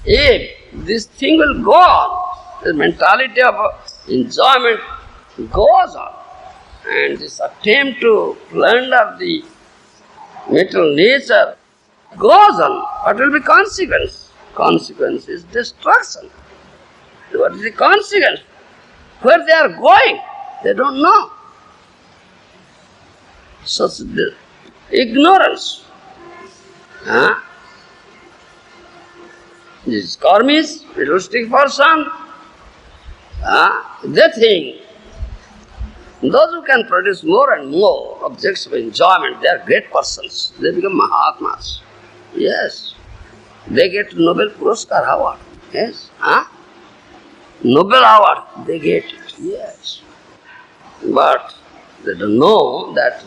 If this thing will go on, the mentality of enjoyment goes on, and this attempt to plunder the material nature goes on, what will be consequence? Consequence is destruction. What is the consequence? Where they are going, they don't know. Such ignorance. This karmis, materialistic person, they think those who can produce more and more objects of enjoyment, they are great persons. They become Mahatmas. Yes. They get Nobel Puraskar award. Yes. Nobel award, they get it. Yes. But they don't know that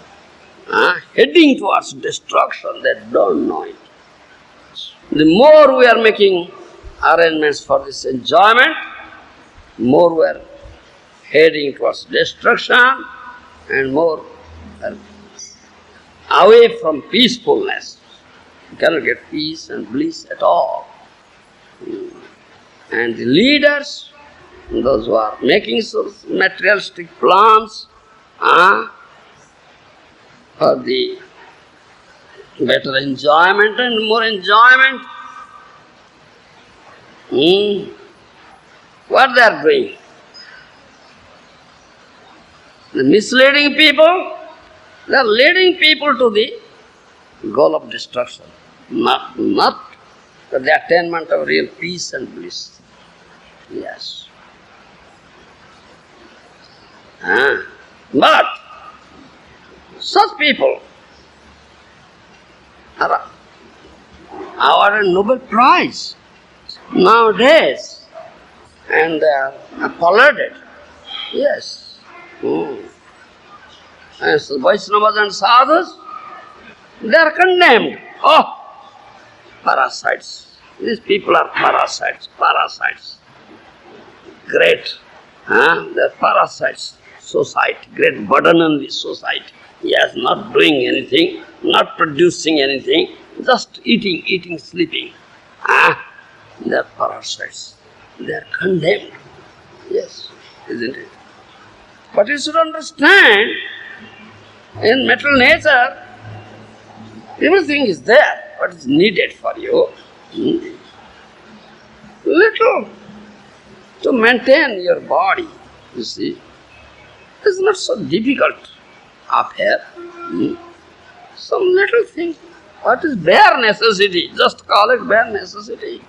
heading towards destruction, they don't know it. The more we are making arrangements for this enjoyment, more we are heading towards destruction, and more away from peacefulness. You cannot get peace and bliss at all. And the leaders, those who are making materialistic plans for the better enjoyment and more enjoyment, what they are doing? The misleading people, they are leading people to the goal of destruction, not to the attainment of real peace and bliss. Yes. But such people are awarded Nobel Prize nowadays, and they are applauded. Yes. And so Vaishnavas and Sādhus, they are condemned. Oh, parasites. These people are parasites. Great. They are parasites. Society, great burden on this society. Yes, not doing anything, not producing anything, just eating, sleeping. They are parasites. They are condemned. Yes, isn't it? But you should understand, in material nature, everything is there. What is needed for you? Little to maintain your body, you see. It's not so difficult affair. Some little thing. What is bare necessity? Just call it bare necessity.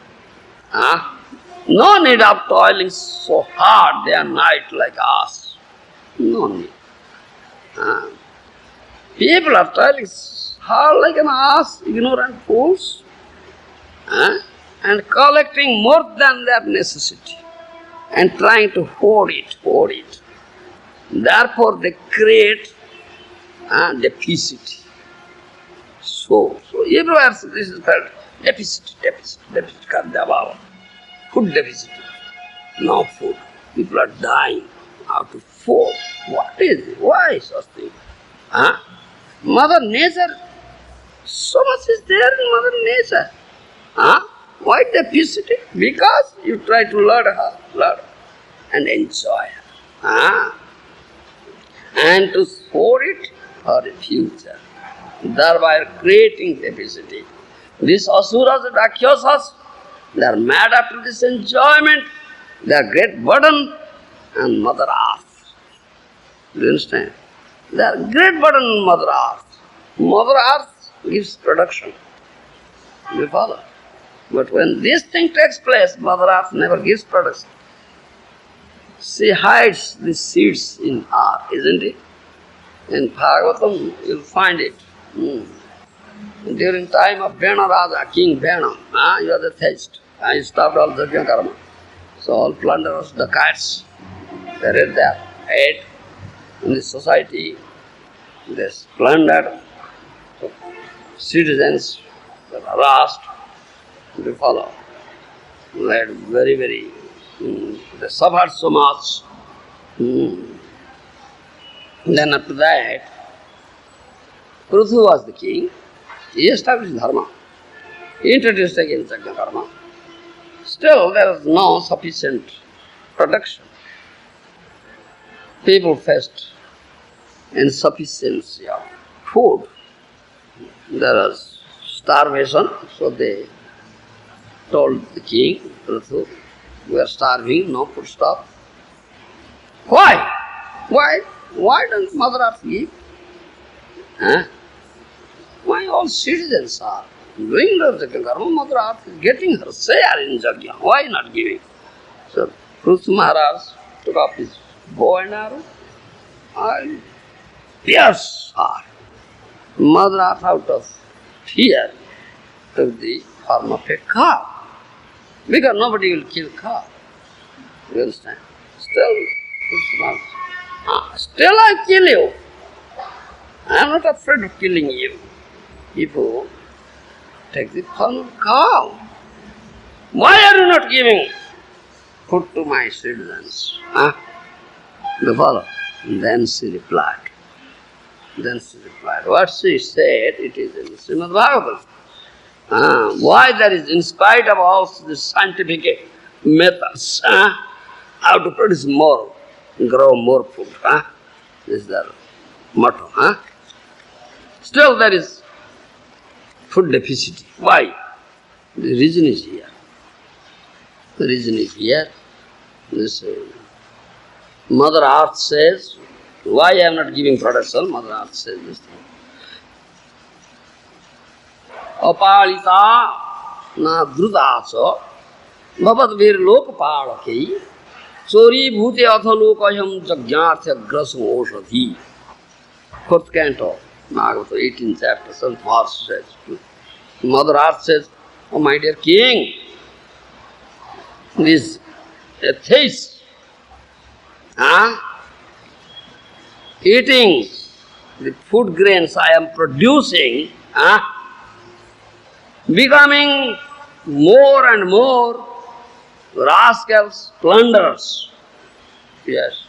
No need of toiling so hard day and night like us. No need. People are toiling hard like an ass, ignorant fools, and collecting more than their necessity and trying to hoard it. Therefore they create deficit. So everywhere this is called deficit, Kadabhava. Food deficit. No food. People are dying out of food. What is it? Why such thing? Mother Nature, so much is there in Mother Nature. Why deficit? Because you try to lord her and enjoy her. And to hoard it for a future, thereby creating capacity. These asuras and Rākṣasas, they are mad after this enjoyment, they are great burden on Mother Earth. Do you understand? They are great burden on Mother Earth. Mother Earth gives production. You follow? But when this thing takes place, Mother Earth never gives production. She hides the seeds in her, isn't it? In Bhagavatam, you'll find it. During time of Vena Raja, King Vena, he was a atheist. He stopped all Yajna karma. So all plunderers, the cats, they read their head in the society. They plundered. So citizens were harassed. They follow. They had very, they suffered so much. Then after that, Prithu was the king. He established dharma. He introduced again Yajna karma. Still, there is no sufficient production. People faced insufficiency of food. There was starvation, so they told the king, Prithu, we are starving, no food stuff. Why? Why doesn't Mother Earth give? Why all citizens are doing the Yajna karma? Mother Earth is getting her share in Yajna. Why not giving? So Prithu Maharaj took up his bow and arrow and pierced her. Mother Earth, out of fear, took the form of a cow. Because nobody will kill cow. You understand? Still I kill you. I am not afraid of killing you. If you take the form of cow, why are you not giving food to my citizens? You follow? And then she replied. What she said, it is in Srimad Bhagavatam. Why there is, in spite of all the scientific methods, how to produce more, grow more food. This is the motto. Still there is food deficit. Why? The reason is here. This Mother Earth says, why I am not giving production? Mother Earth says this thing. Apalita na dhrudacha bhavat vir lokapalakei chori bhute athalokayam jagnarthya grasam oshadhi. 4th canto, Bhagavata, 18th chapter, 7th verse says. Mother Earth says, oh my dear king, these atheists, eating the food grains I am producing, becoming more and more rascals, plunderers. Yes.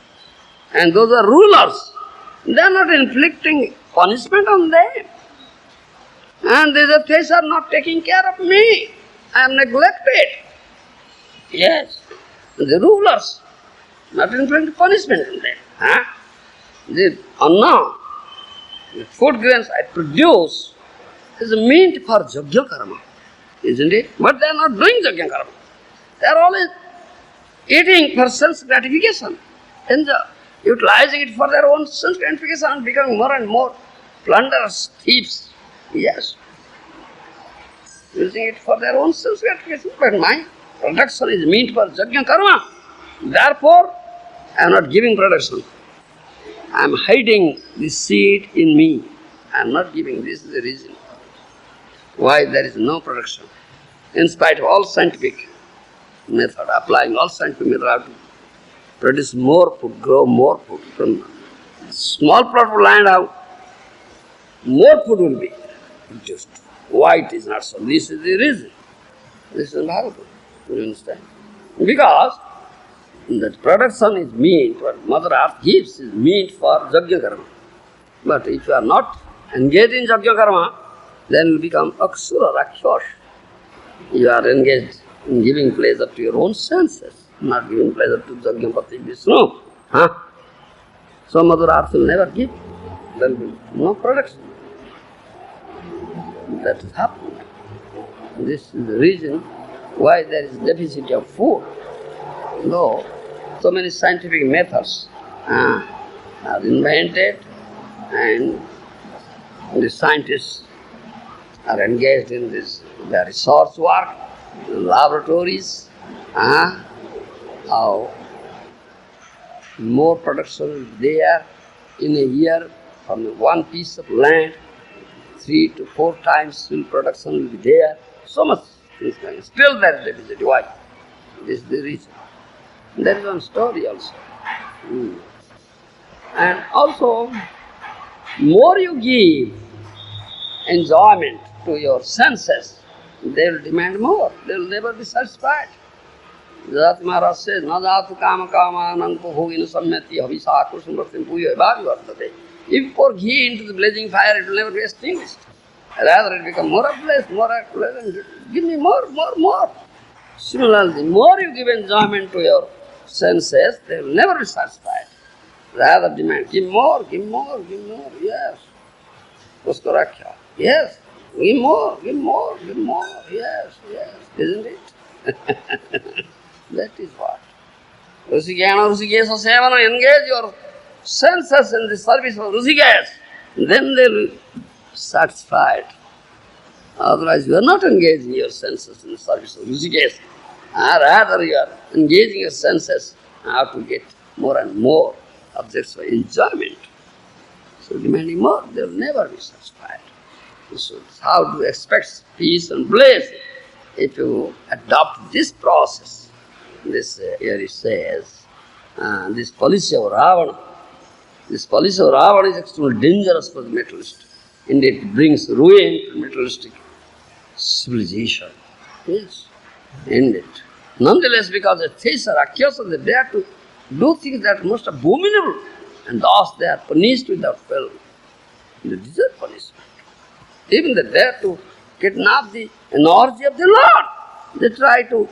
And those are rulers. They are not inflicting punishment on them. And these atheists are not taking care of me. I am neglected. Yes. The rulers not inflicting punishment on them. The anna, the food grains I produce, is meant for Yajna karma, isn't it? But they are not doing Yajna karma. They are always eating for sense gratification, utilizing it for their own sense gratification and becoming more and more plunderers, thieves. Yes. Using it for their own sense gratification. But my production is meant for Yajna karma. Therefore, I am not giving production. I am hiding the seed in me. I am not giving. This is the reason why there is no production. In spite of all scientific method, applying all scientific method, I have to produce more food, grow more food. From small plot of land, more food will be produced. Why it is not so? This is the reason. This is Bhagavatam. You understand? Because the production is meant, what Mother Earth gives is meant for Yajna karma. But if you are not engaged in Yajna karma, then you become Aksura, Rakshas. You are engaged in giving pleasure to your own senses, not giving pleasure to Yajnapati Vishnu. So Mother Earth will never give there will be no production. That has happened. This is the reason why there is deficit of food. Though so many scientific methods are invented and the scientists are engaged in this, their research work, laboratories, how more production will be there in a year from one piece of land, 3 to 4 times will production will be there. So much things going on. Still there is deficit. Why? This is the reason. There is one story also. And also, more you give enjoyment to your senses, they will demand more. They will never be satisfied. That Maharaj says, "Na jatu kama kama nanko bhogina samyati habisa krishna bhaktim puyo bhavi vartate." If you pour ghee into the blazing fire, it will never be extinguished. Rather, it becomes more pleasant. Give me more. Similarly, the more you give enjoyment to your senses, they will never be satisfied. Rather demand, give more, yes. Usko rakhya. Yes, give more, yes, isn't it? That is what. Ṛṣabhadeva engage your senses in the service of Ṛṣikēs, then they will be satisfied. Otherwise, you are not engaging your senses in the service of Ṛṣikēs. Rather, you are engaging your senses how to get more and more objects of enjoyment. So, demanding more, they will never be satisfied. So, how to expect peace and bliss if you adopt this process? This here it says, this policy of Ravana. This policy of Ravana is extremely dangerous for the materialist. Indeed, it brings ruin to materialistic civilization. Yes, indeed. Nonetheless, because the atheists are Rākṣasas, they dare to do things that are most abominable, and thus they are punished without fail. They deserve punishment. Even they dare to kidnap the energy of the Lord. They try to,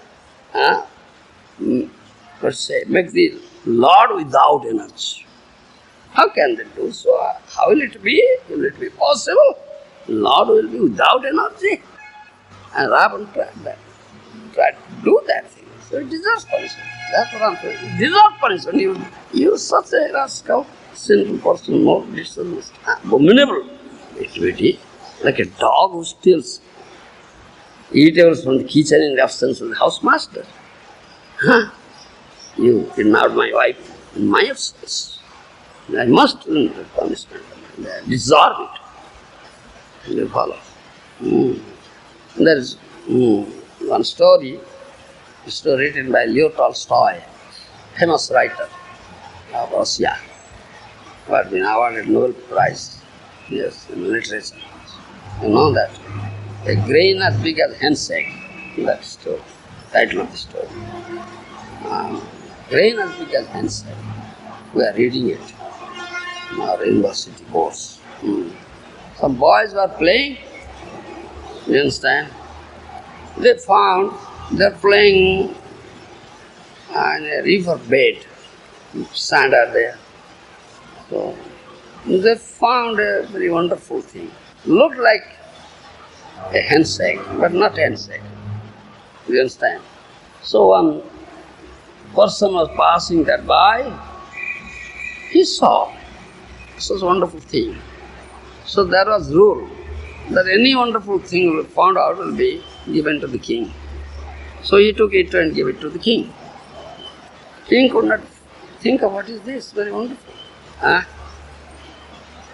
make the Lord without energy. How can they do so? How will it be? Will it be possible? Lord will be without energy. And Ravana tried to do that thing. So it deserves punishment. That's what I'm saying. It deserves punishment. You such a rascal, sinful person, more dishonest, abominable activity, like a dog who steals eatables from the kitchen in the absence of the housemaster. You kidnapped my wife in my absence. I must learn the punishment. I deserve it. You follow. There is one story written by Leo Tolstoy, famous writer of Russia, who had been awarded Nobel Prize, yes, in literature. You know that. A grain as big as handshake, that story, title of the story. Grain as big as handshake. We are reading it in our university course. Some boys were playing, you understand? They found they're playing in a river bed, sand are there. So they found a very wonderful thing. Looked like a handshake, but not a handshake. You understand? So one person was passing that by, he saw such a wonderful thing. So there was rule that any wonderful thing found out will be given to the king. So he took it and gave it to the king. King could not think of what is this, very wonderful.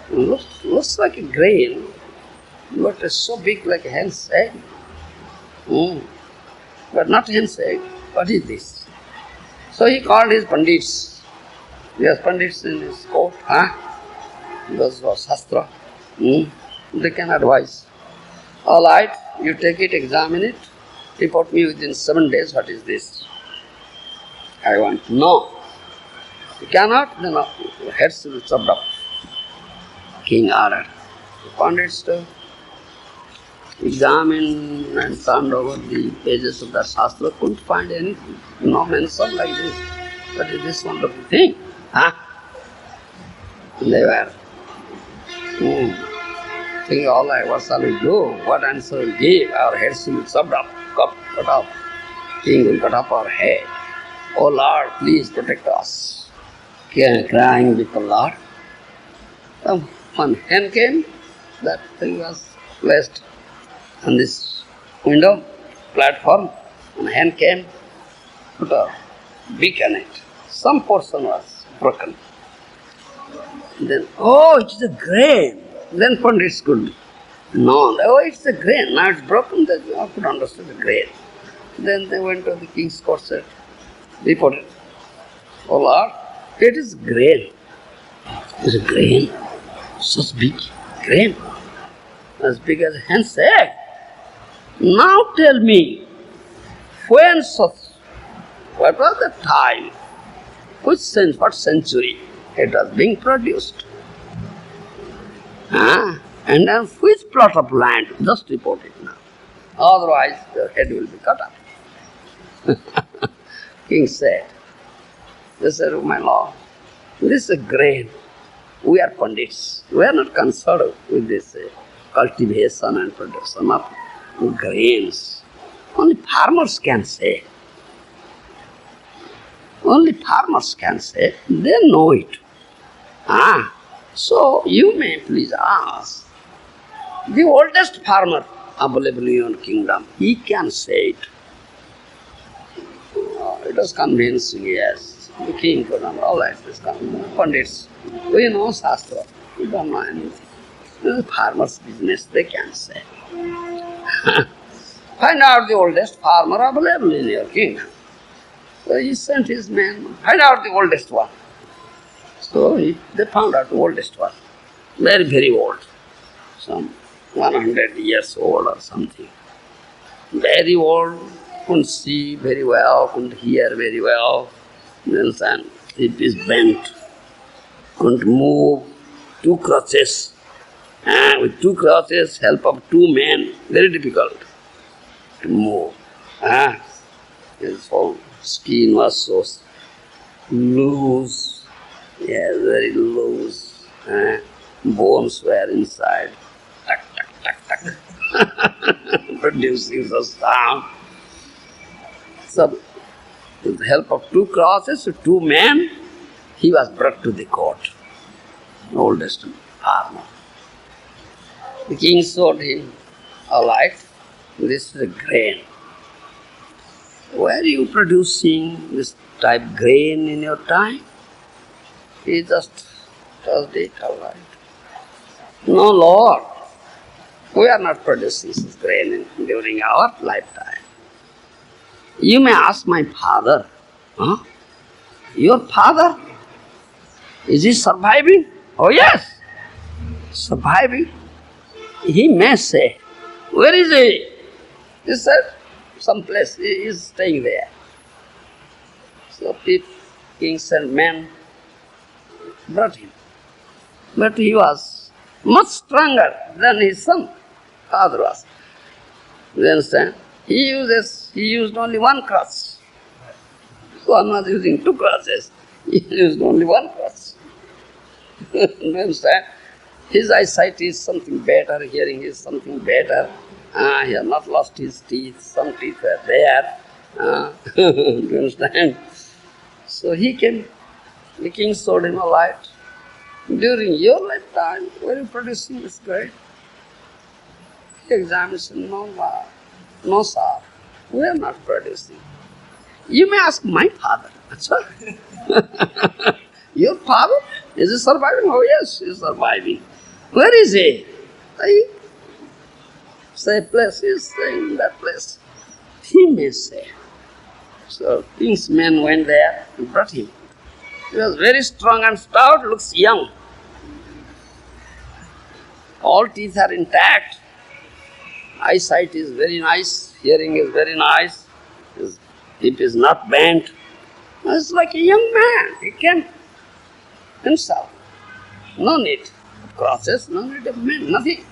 Looks like a grain, but it's so big like a hen's egg. But not hen's egg. What is this? So he called his pandits. He has pandits in his court. Those who are Shastra. They can advise. All right, you take it, examine it, report me within 7 days what is this. I want to know. If you cannot, then your heads will be chopped up. King ordered the pandits to examine and turned over the pages of the Shastra, couldn't find anything. No mention like this. What is this wonderful thing? They were Thinking, all right, what shall we do? What answer will give? Our heads will be chopped up, cut off. King will cut off our head. Oh Lord, please protect us. Crying before Lord. One hen came, that thing was placed on this window, platform, and hen came, put a beak on it. Some portion was broken. Then, oh, it's a grain. Then Pandits could know, oh, it's a grain. Now it's broken, then you could understand the grain. Then they went to the king's court, said, reported, oh Lord, it is grain. It's a grain, such big grain, as big as a hen's egg. Now tell me, when such, what was the time, what century it was being produced? And then which plot of land? Just report it now. Otherwise, your head will be cut off. King said, they said, oh my Lord, this is a grain. We are Pandits. We are not concerned with this cultivation and production of grains. Only farmers can say. Only farmers can say. They know it. So you may please ask the oldest farmer available in your kingdom. He can say it. It was convincing, yes. The king could not, all right, this Pandits. We know Shastra. We don't know anything. This is farmer's business, they can say. Find out the oldest farmer available in your kingdom. So he sent his men, find out the oldest one. So they found out the oldest one. Very, very old. Some 100 years old or something. Very old, couldn't see very well, couldn't hear very well. Then hip is bent, couldn't move, 2 crutches. With 2 crutches, help of 2 men, very difficult to move. His whole skin was so loose, yes, very loose. Bones were inside, tuck, tuck, tuck, tuck, producing the sound. So, with the help of 2 crosses, 2 men, he was brought to the court, the oldest farmer. The king showed him, all right, this is a grain. Where are you producing this type grain in your time? He just told it, all right. No, Lord, we are not producing this grain during our lifetime. You may ask my father, your father, is he surviving? Oh yes, surviving. He may say, where is he? He said, someplace, he is staying there. So kings and men brought him. But he was much stronger than his son, father was. You understand? He used only 1 crutch. One was using 2 crutches. He used only 1 crutch. You understand? His eyesight is something better, hearing is something better. He has not lost his teeth, some teeth were there. You understand? So he came, the king showed him a light. During your lifetime, were you producing this grain? He examined and said, no, sir, we are not producing. You may ask my father. Sir, your father? Is he surviving? Oh yes, he is surviving. Where is he? Say place, he is staying in that place. He may say. So king's men went there and brought him. He was very strong and stout, looks young. All teeth are intact. Eyesight is very nice, hearing is very nice. His hip is not bent. It's like a young man. He can himself. No need of crosses, no need of men, nothing.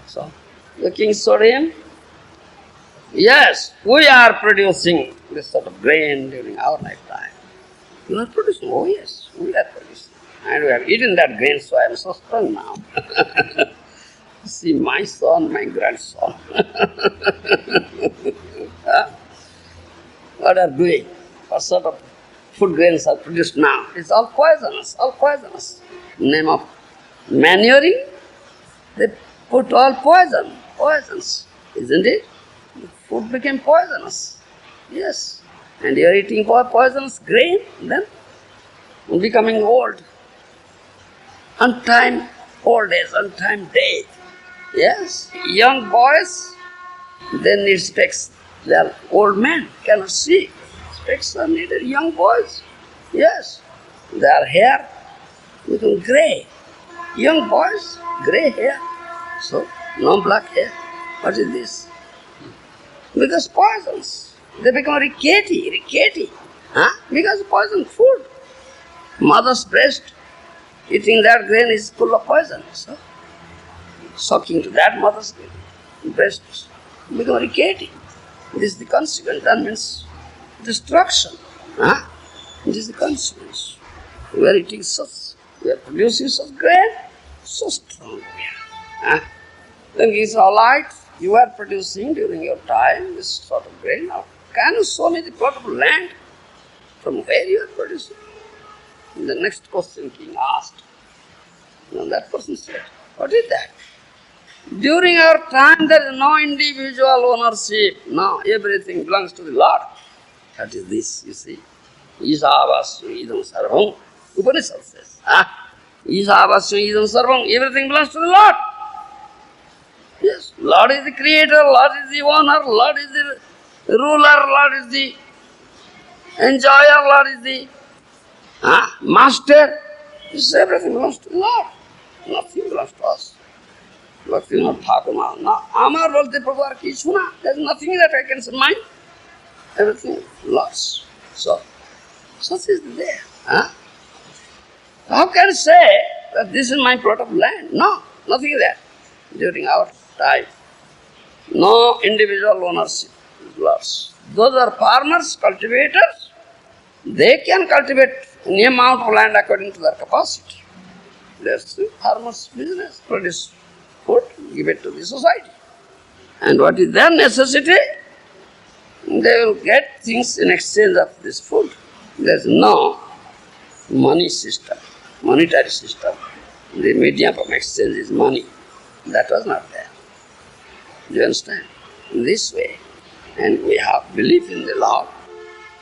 So the king showed him, yes, we are producing this sort of grain during our lifetime. You are producing? Oh yes, we are producing. And we have eaten that grain, so I am so strong now. See, my son, my grandson. What are doing? What sort of food grains are produced now? It's all poisonous, all poisonous. Name of manuring, they put all poisons, isn't it? Food became poisonous. Yes. And you are eating poisonous grain, then becoming old. Untimely old age, untimely death. Yes. Young boys, they need specs. They are old men, cannot see. Specs are needed. Young boys, yes. Their hair become grey. Young boys, grey hair. So, no black hair. What is this? Because poisons. They become rickety. Because poison food. Mother's breast, eating that grain is full of poison. So, sucking to that mother's breast, become rickety. This is the consequence. That means destruction. This is the consequence. We are eating such, we are producing such grain, so strong we are. Then it's all right. You are producing during your time this sort of grain. Now, can you show me the plot of land from where you are producing? And the next question being asked. Now that person said, what is that? During our time there is no individual ownership. No, everything belongs to the Lord. That is this, you see. Ṛṣabhadeva and Prahlāda. Bhubaneswar says. Ṛṣabhadeva and Prahlāda. Everything belongs to the Lord. Yes, Lord is the creator, Lord is the owner, Lord is the ruler, Lord is the enjoyer, Lord is the master. This everything belongs to the Lord. Nothing belongs to us. Bhakti not Thakur. No, Amar bolte Prabhu Kṛṣṇa. There is nothing that I can say mine. Everything lost. So, such is there. How can I say that this is my plot of land? No, nothing there. During our time, no individual ownership is lost. Those are farmers, cultivators. They can cultivate any amount of land according to their capacity. That's the farmer's business. Produce food, give it to the society. And what is their necessity? They will get things in exchange of this food. There is no money system, monetary system. The medium of exchange is money. That was not there. Do you understand? In this way. And we have belief in the Lord.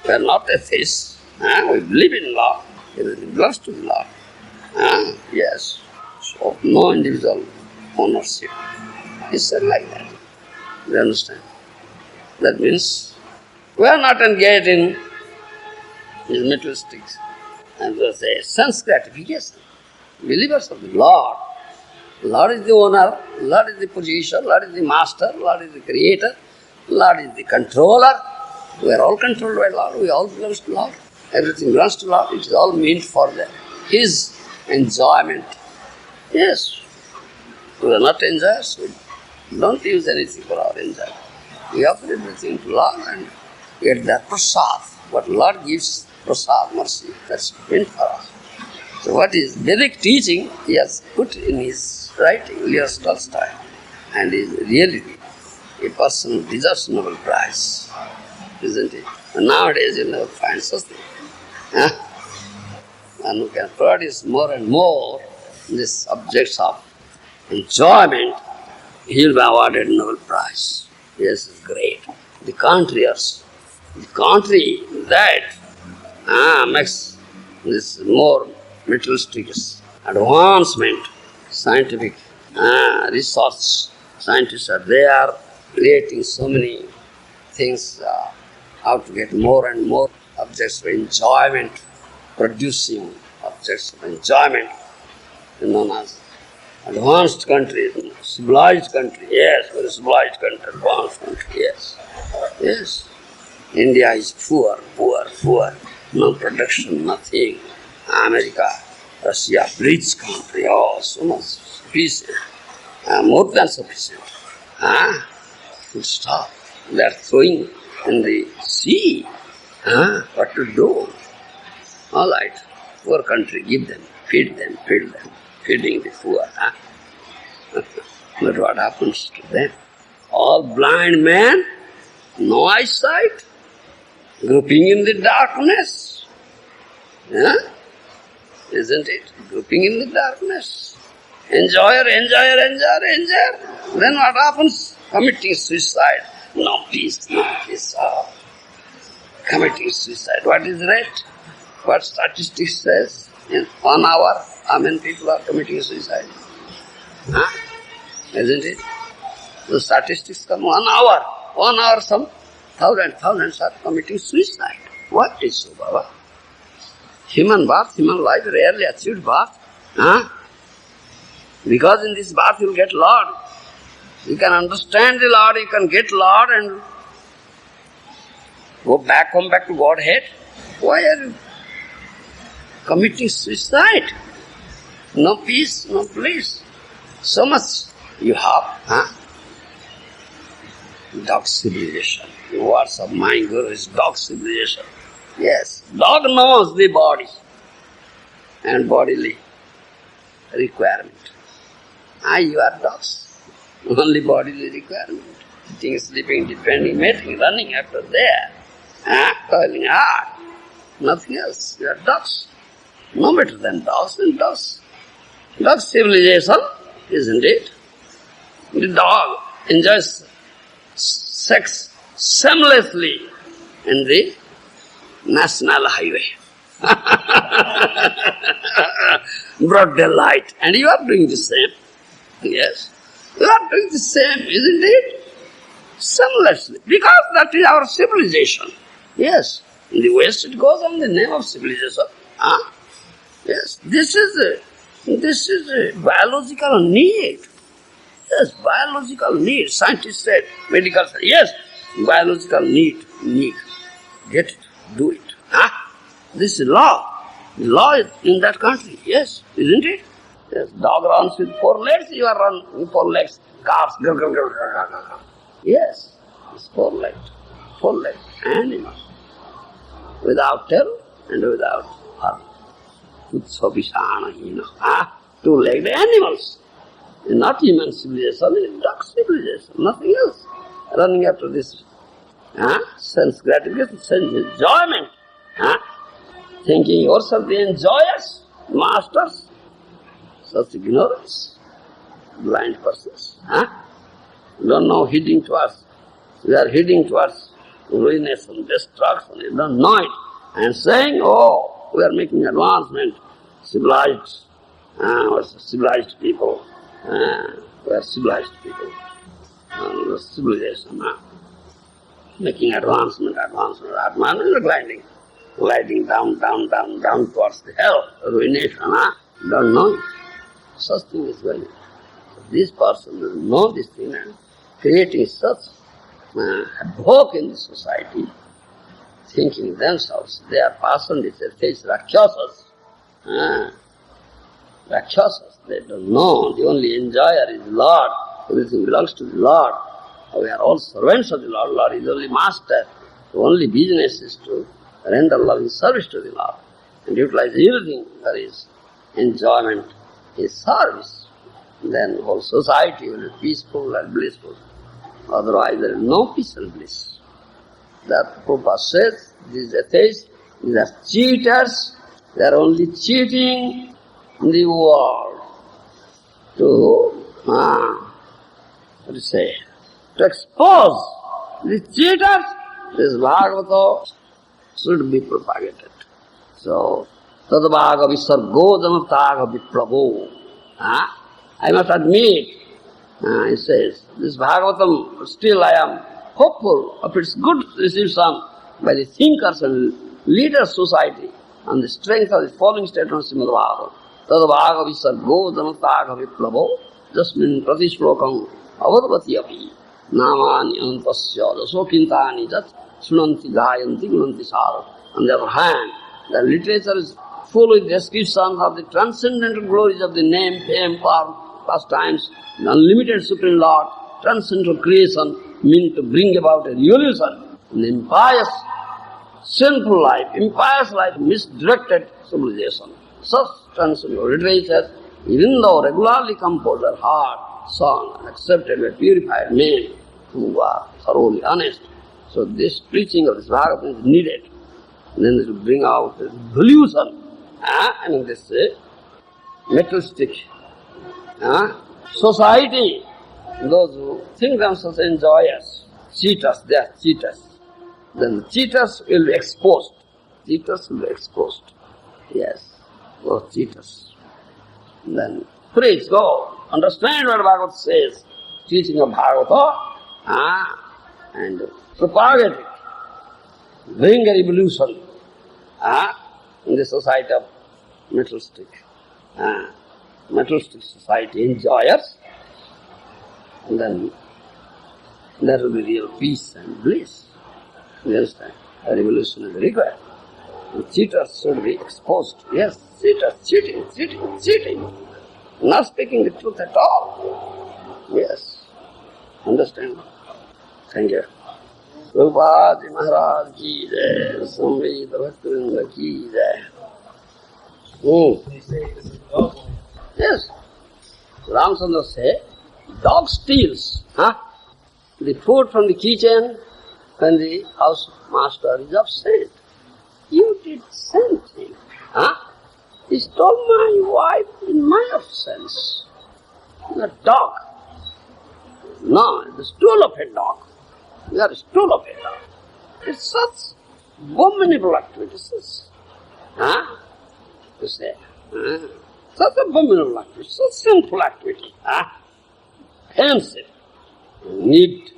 We are not atheists. We believe in Lord. Everything belongs to the Lord. Yes. So no individual ownership. It's said like that. Do you understand? That means we are not engaged in these materialistic and sense gratification. Believers of the Lord. Lord is the owner, Lord is the position, Lord is the master, Lord is the creator, Lord is the controller. We are all controlled by Lord, we all belong to Lord. Everything belongs to Lord, it is all meant for His enjoyment. Yes, we are not enjoyers, we don't use anything for our enjoyment. We offer everything to Lord and get that prasad. What Lord gives, prasad, mercy, that's meant for us. So what is Vedic teaching, he has put in his writing, Leos Tolstoy, and is really a person who deserves Nobel Prize, isn't it? And nowadays you never find such thing. And who can produce more and more these subjects of enjoyment, he will be awarded Nobel Prize. Yes, it's great. The country that makes this more materialistic advancement, scientific research. Scientists are there creating so many things, how to get more and more objects of enjoyment, producing objects of enjoyment, known as advanced country, civilized country, yes, very civilized country, advanced country, yes. Yes. India is poor, no production, nothing. America, Russia, rich country, so much peace, more than sufficient. Good stuff. They are throwing in the sea. What to do? All right, poor country, give them. feeding the poor. Huh? But what happens to them? All blind men, no eyesight, groping in the darkness. Huh? Isn't it? Groping in the darkness. Enjoyer. Then what happens? Committing suicide. No peace. Oh. Committing suicide. What is that? What statistics says? In 1 hour, how many people are committing suicide? Huh? Isn't it? The statistics come 1 hour. 1 hour, some thousands are committing suicide. What is so, Baba? Human birth, human life, rarely achieved birth. Huh? Because in this birth you will get Lord. You can understand the Lord, you can get Lord and come back to Godhead. Why are you committing suicide? No peace, no bliss. So much you have. Huh? Dog civilization. The words of my Guru is dog civilization. Yes, dog knows the body and bodily requirement. You are dogs. Only bodily requirement. Eating, sleeping, depending, mating, running after there. Toiling hard. Nothing else. You are dogs. No better than dogs and dogs. Dog civilization, isn't it? The dog enjoys sex shamelessly in the national highway. Broad daylight. And you are doing the same. Yes. You are doing the same, isn't it? Shamelessly. Because that is our civilization. Yes. In the West it goes on the name of civilization. Yes. This is a biological need. Yes, biological need. Scientists said, medical said, yes, biological need. Get it, do it. This is law. Law is in that country, yes, isn't it? Yes, dog runs with 4 legs, you are running with 4 legs. Cars, yes, it's 4 legs. 4 legs, animal. Without tail and without horn. With 2-legged animals. It's not human civilization, it's dog civilization, nothing else. Running after this sense gratification, sense enjoyment. Thinking yourself the enjoyers, masters. Such ignorance. Blind persons. Don't know, heading towards. We are heading towards ruination, destruction. You don't know it. And saying, we are making advancement. Civilized people. We are civilized people. Civilization. Making advancement, gliding down towards the hell, ruination. Don't know it. Such thing is going on. So this person will know this thing and creating such havoc in the society, thinking themselves they are persons, they face Rākṣasas. Rākṣasas, they don't know. The only enjoyer is Lord. Everything belongs to the Lord. We are all servants of the Lord. Lord is only master. The only business is to render loving service to the Lord and utilize everything for His enjoyment, His service. Then the whole society will be peaceful and blissful. Otherwise there is no peace and bliss. That Prabhupada says, these atheists, these are cheaters, they are only cheating the world to expose the cheaters. This Bhagavata should be propagated. So, tadvaga visargo janataga vipravo. I must admit, he says, this Bhagavatam, still I am hopeful of its good reception by the thinkers and leaders society on the strength of the following statement of Srimad Bhagavatam. Tadvaga visargo janataga vipravo jasmin pratishlokam avadvati api namani antasya dasokintani jat sunanti gayanti gunanti sāra. On the other hand, the literature is full with descriptions of the transcendental glories of the name, fame, form, pastimes, the unlimited Supreme Lord, transcendental creation, meant to bring about a revolution in the impious, sinful life, misdirected civilization. such transcendental literatures, even though regularly composed are hard, sung, accepted by purified men who are thoroughly honest. So this preaching of this Bhagavatam is needed. And then it will bring out the revolution. This materialistic society, those who think themselves enjoyers, cheaters, they are cheaters. Then the cheaters will be exposed. Cheaters will be exposed. Yes, those cheaters. Then preach, go, understand what Bhagavad says, teaching of Bhagavata, and propagate it. Bring a revolution in the society of materialistic society, enjoyers. And then there will be real peace and bliss. You understand? A revolution is required. The cheaters should be exposed. Yes, cheaters, cheating. Not speaking the truth at all. Yes. Understand? Thank you. Ṛṣabhadeva Mahārāja ki jai, Swami Govinda ki jai. Yes. Rākṣasas say, dog steals the food from the kitchen when the house master is absent. You did something. He stole my wife in my absence. The dog. No, the stool of a dog. You are a stool of a dog. It's such abominable activities. You say, such abominable activity, such sinful activity. Offensive. Need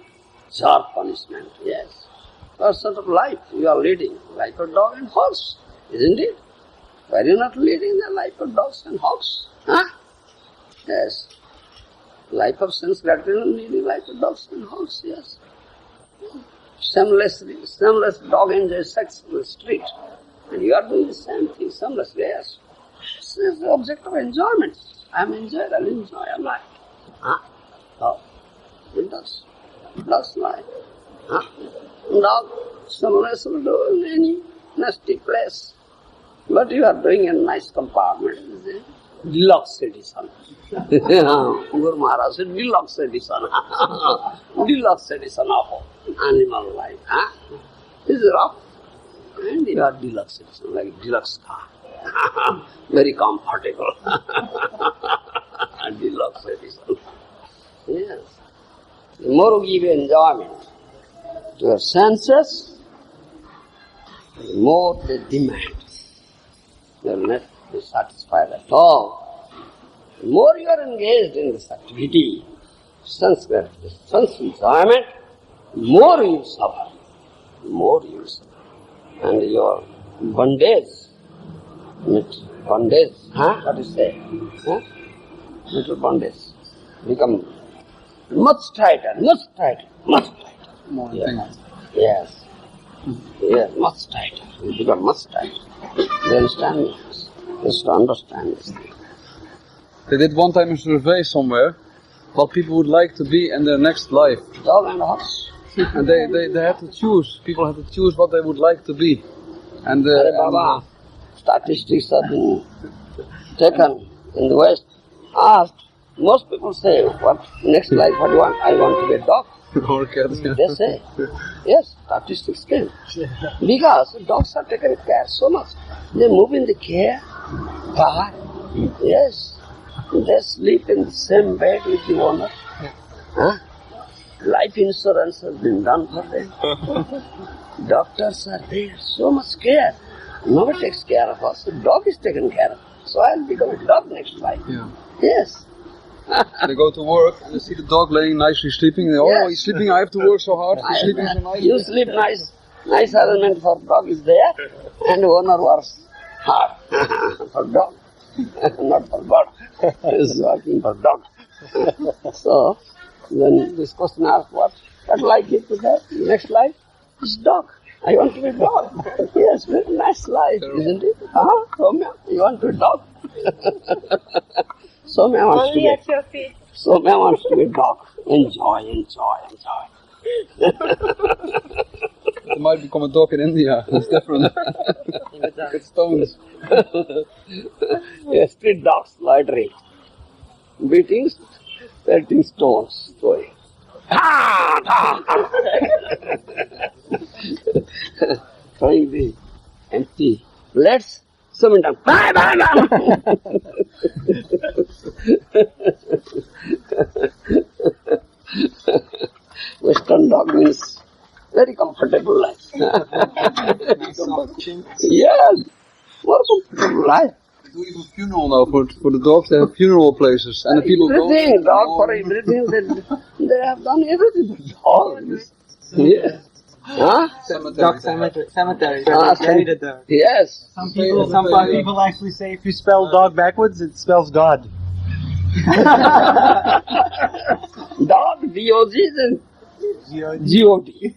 sharp punishment, yes. What sort of life you are leading? Life of dog and horse, isn't it? Why are you not leading the life of dogs and horse? Yes. Life of sense gratification, leading life of dogs and horse, yes. Shameless dog enjoys sex in the street. And you are doing the same thing, shamelessly, yes. This is the object of enjoyment. I am enjoyed, I will enjoy a life. Oh, it does. Dogs life. Dog, shameless will do in any nasty place. But you are doing a nice compartment, is it? Deluxe edition. Guru Maharaj said, deluxe edition. Deluxe edition of animal life. This is rough. And you are deluxe edition, like deluxe car. Very comfortable. Deluxe edition. Yes. The more you give enjoyment to your senses, the more they demand. You will not be satisfied at all. The more you are engaged in this activity, sense enjoyment, more you suffer. More you suffer. And your bondage, what do you say? Little bondage, become much tighter. More yes. Yes. Yes, much tighter. You become much tighter. You understand me? Just to understand this thing. They did one time a survey somewhere what people would like to be in their next life. Dog and horse. And they had to choose. People had to choose what they would like to be. And Baba, statistics have been taken in the West. Asked, most people say, what next life, what do you want? I want to be a dog. Or cat, yeah. They say, yes, statistics came. Because dogs are taken care so much. They move in the car, yes. They sleep in the same bed with the owner. Life insurance has been done for them. Doctors are there, so much care. Nobody takes care of us. The dog is taken care of. So I'll become a dog next life. Yeah. Yes. They go to work and they see the dog laying nicely sleeping. They, yes. He's sleeping, I have to work so hard. He's sleeping so nicely. You sleep nice. Nice arrangement for dog is there. And owner works hard for dog. Not for bird. He's working for dog. So, then this question asked, what life is to have? Next life is dog. I want to be dog. Yes, very nice life, isn't it? Somya, you want to be dog? Somya wants Only at your feet. Somya wants to be dog. Enjoy. It might become a dog in India. It's different. With stones. Street dogs loitering, beating, pelting stones, throwing. Throwing the empty plates, swimming down. Western dog means very comfortable life. Yes, more comfortable life. We do even funeral now for the dogs. They have funeral places, and the people go. Everything, dog for everything. They have done everything. Dogs. Yes. Huh? Dog cemetery. Yes. Some people actually say if you spell dog backwards, it spells God. Dog, D-O-G, then G-O-D.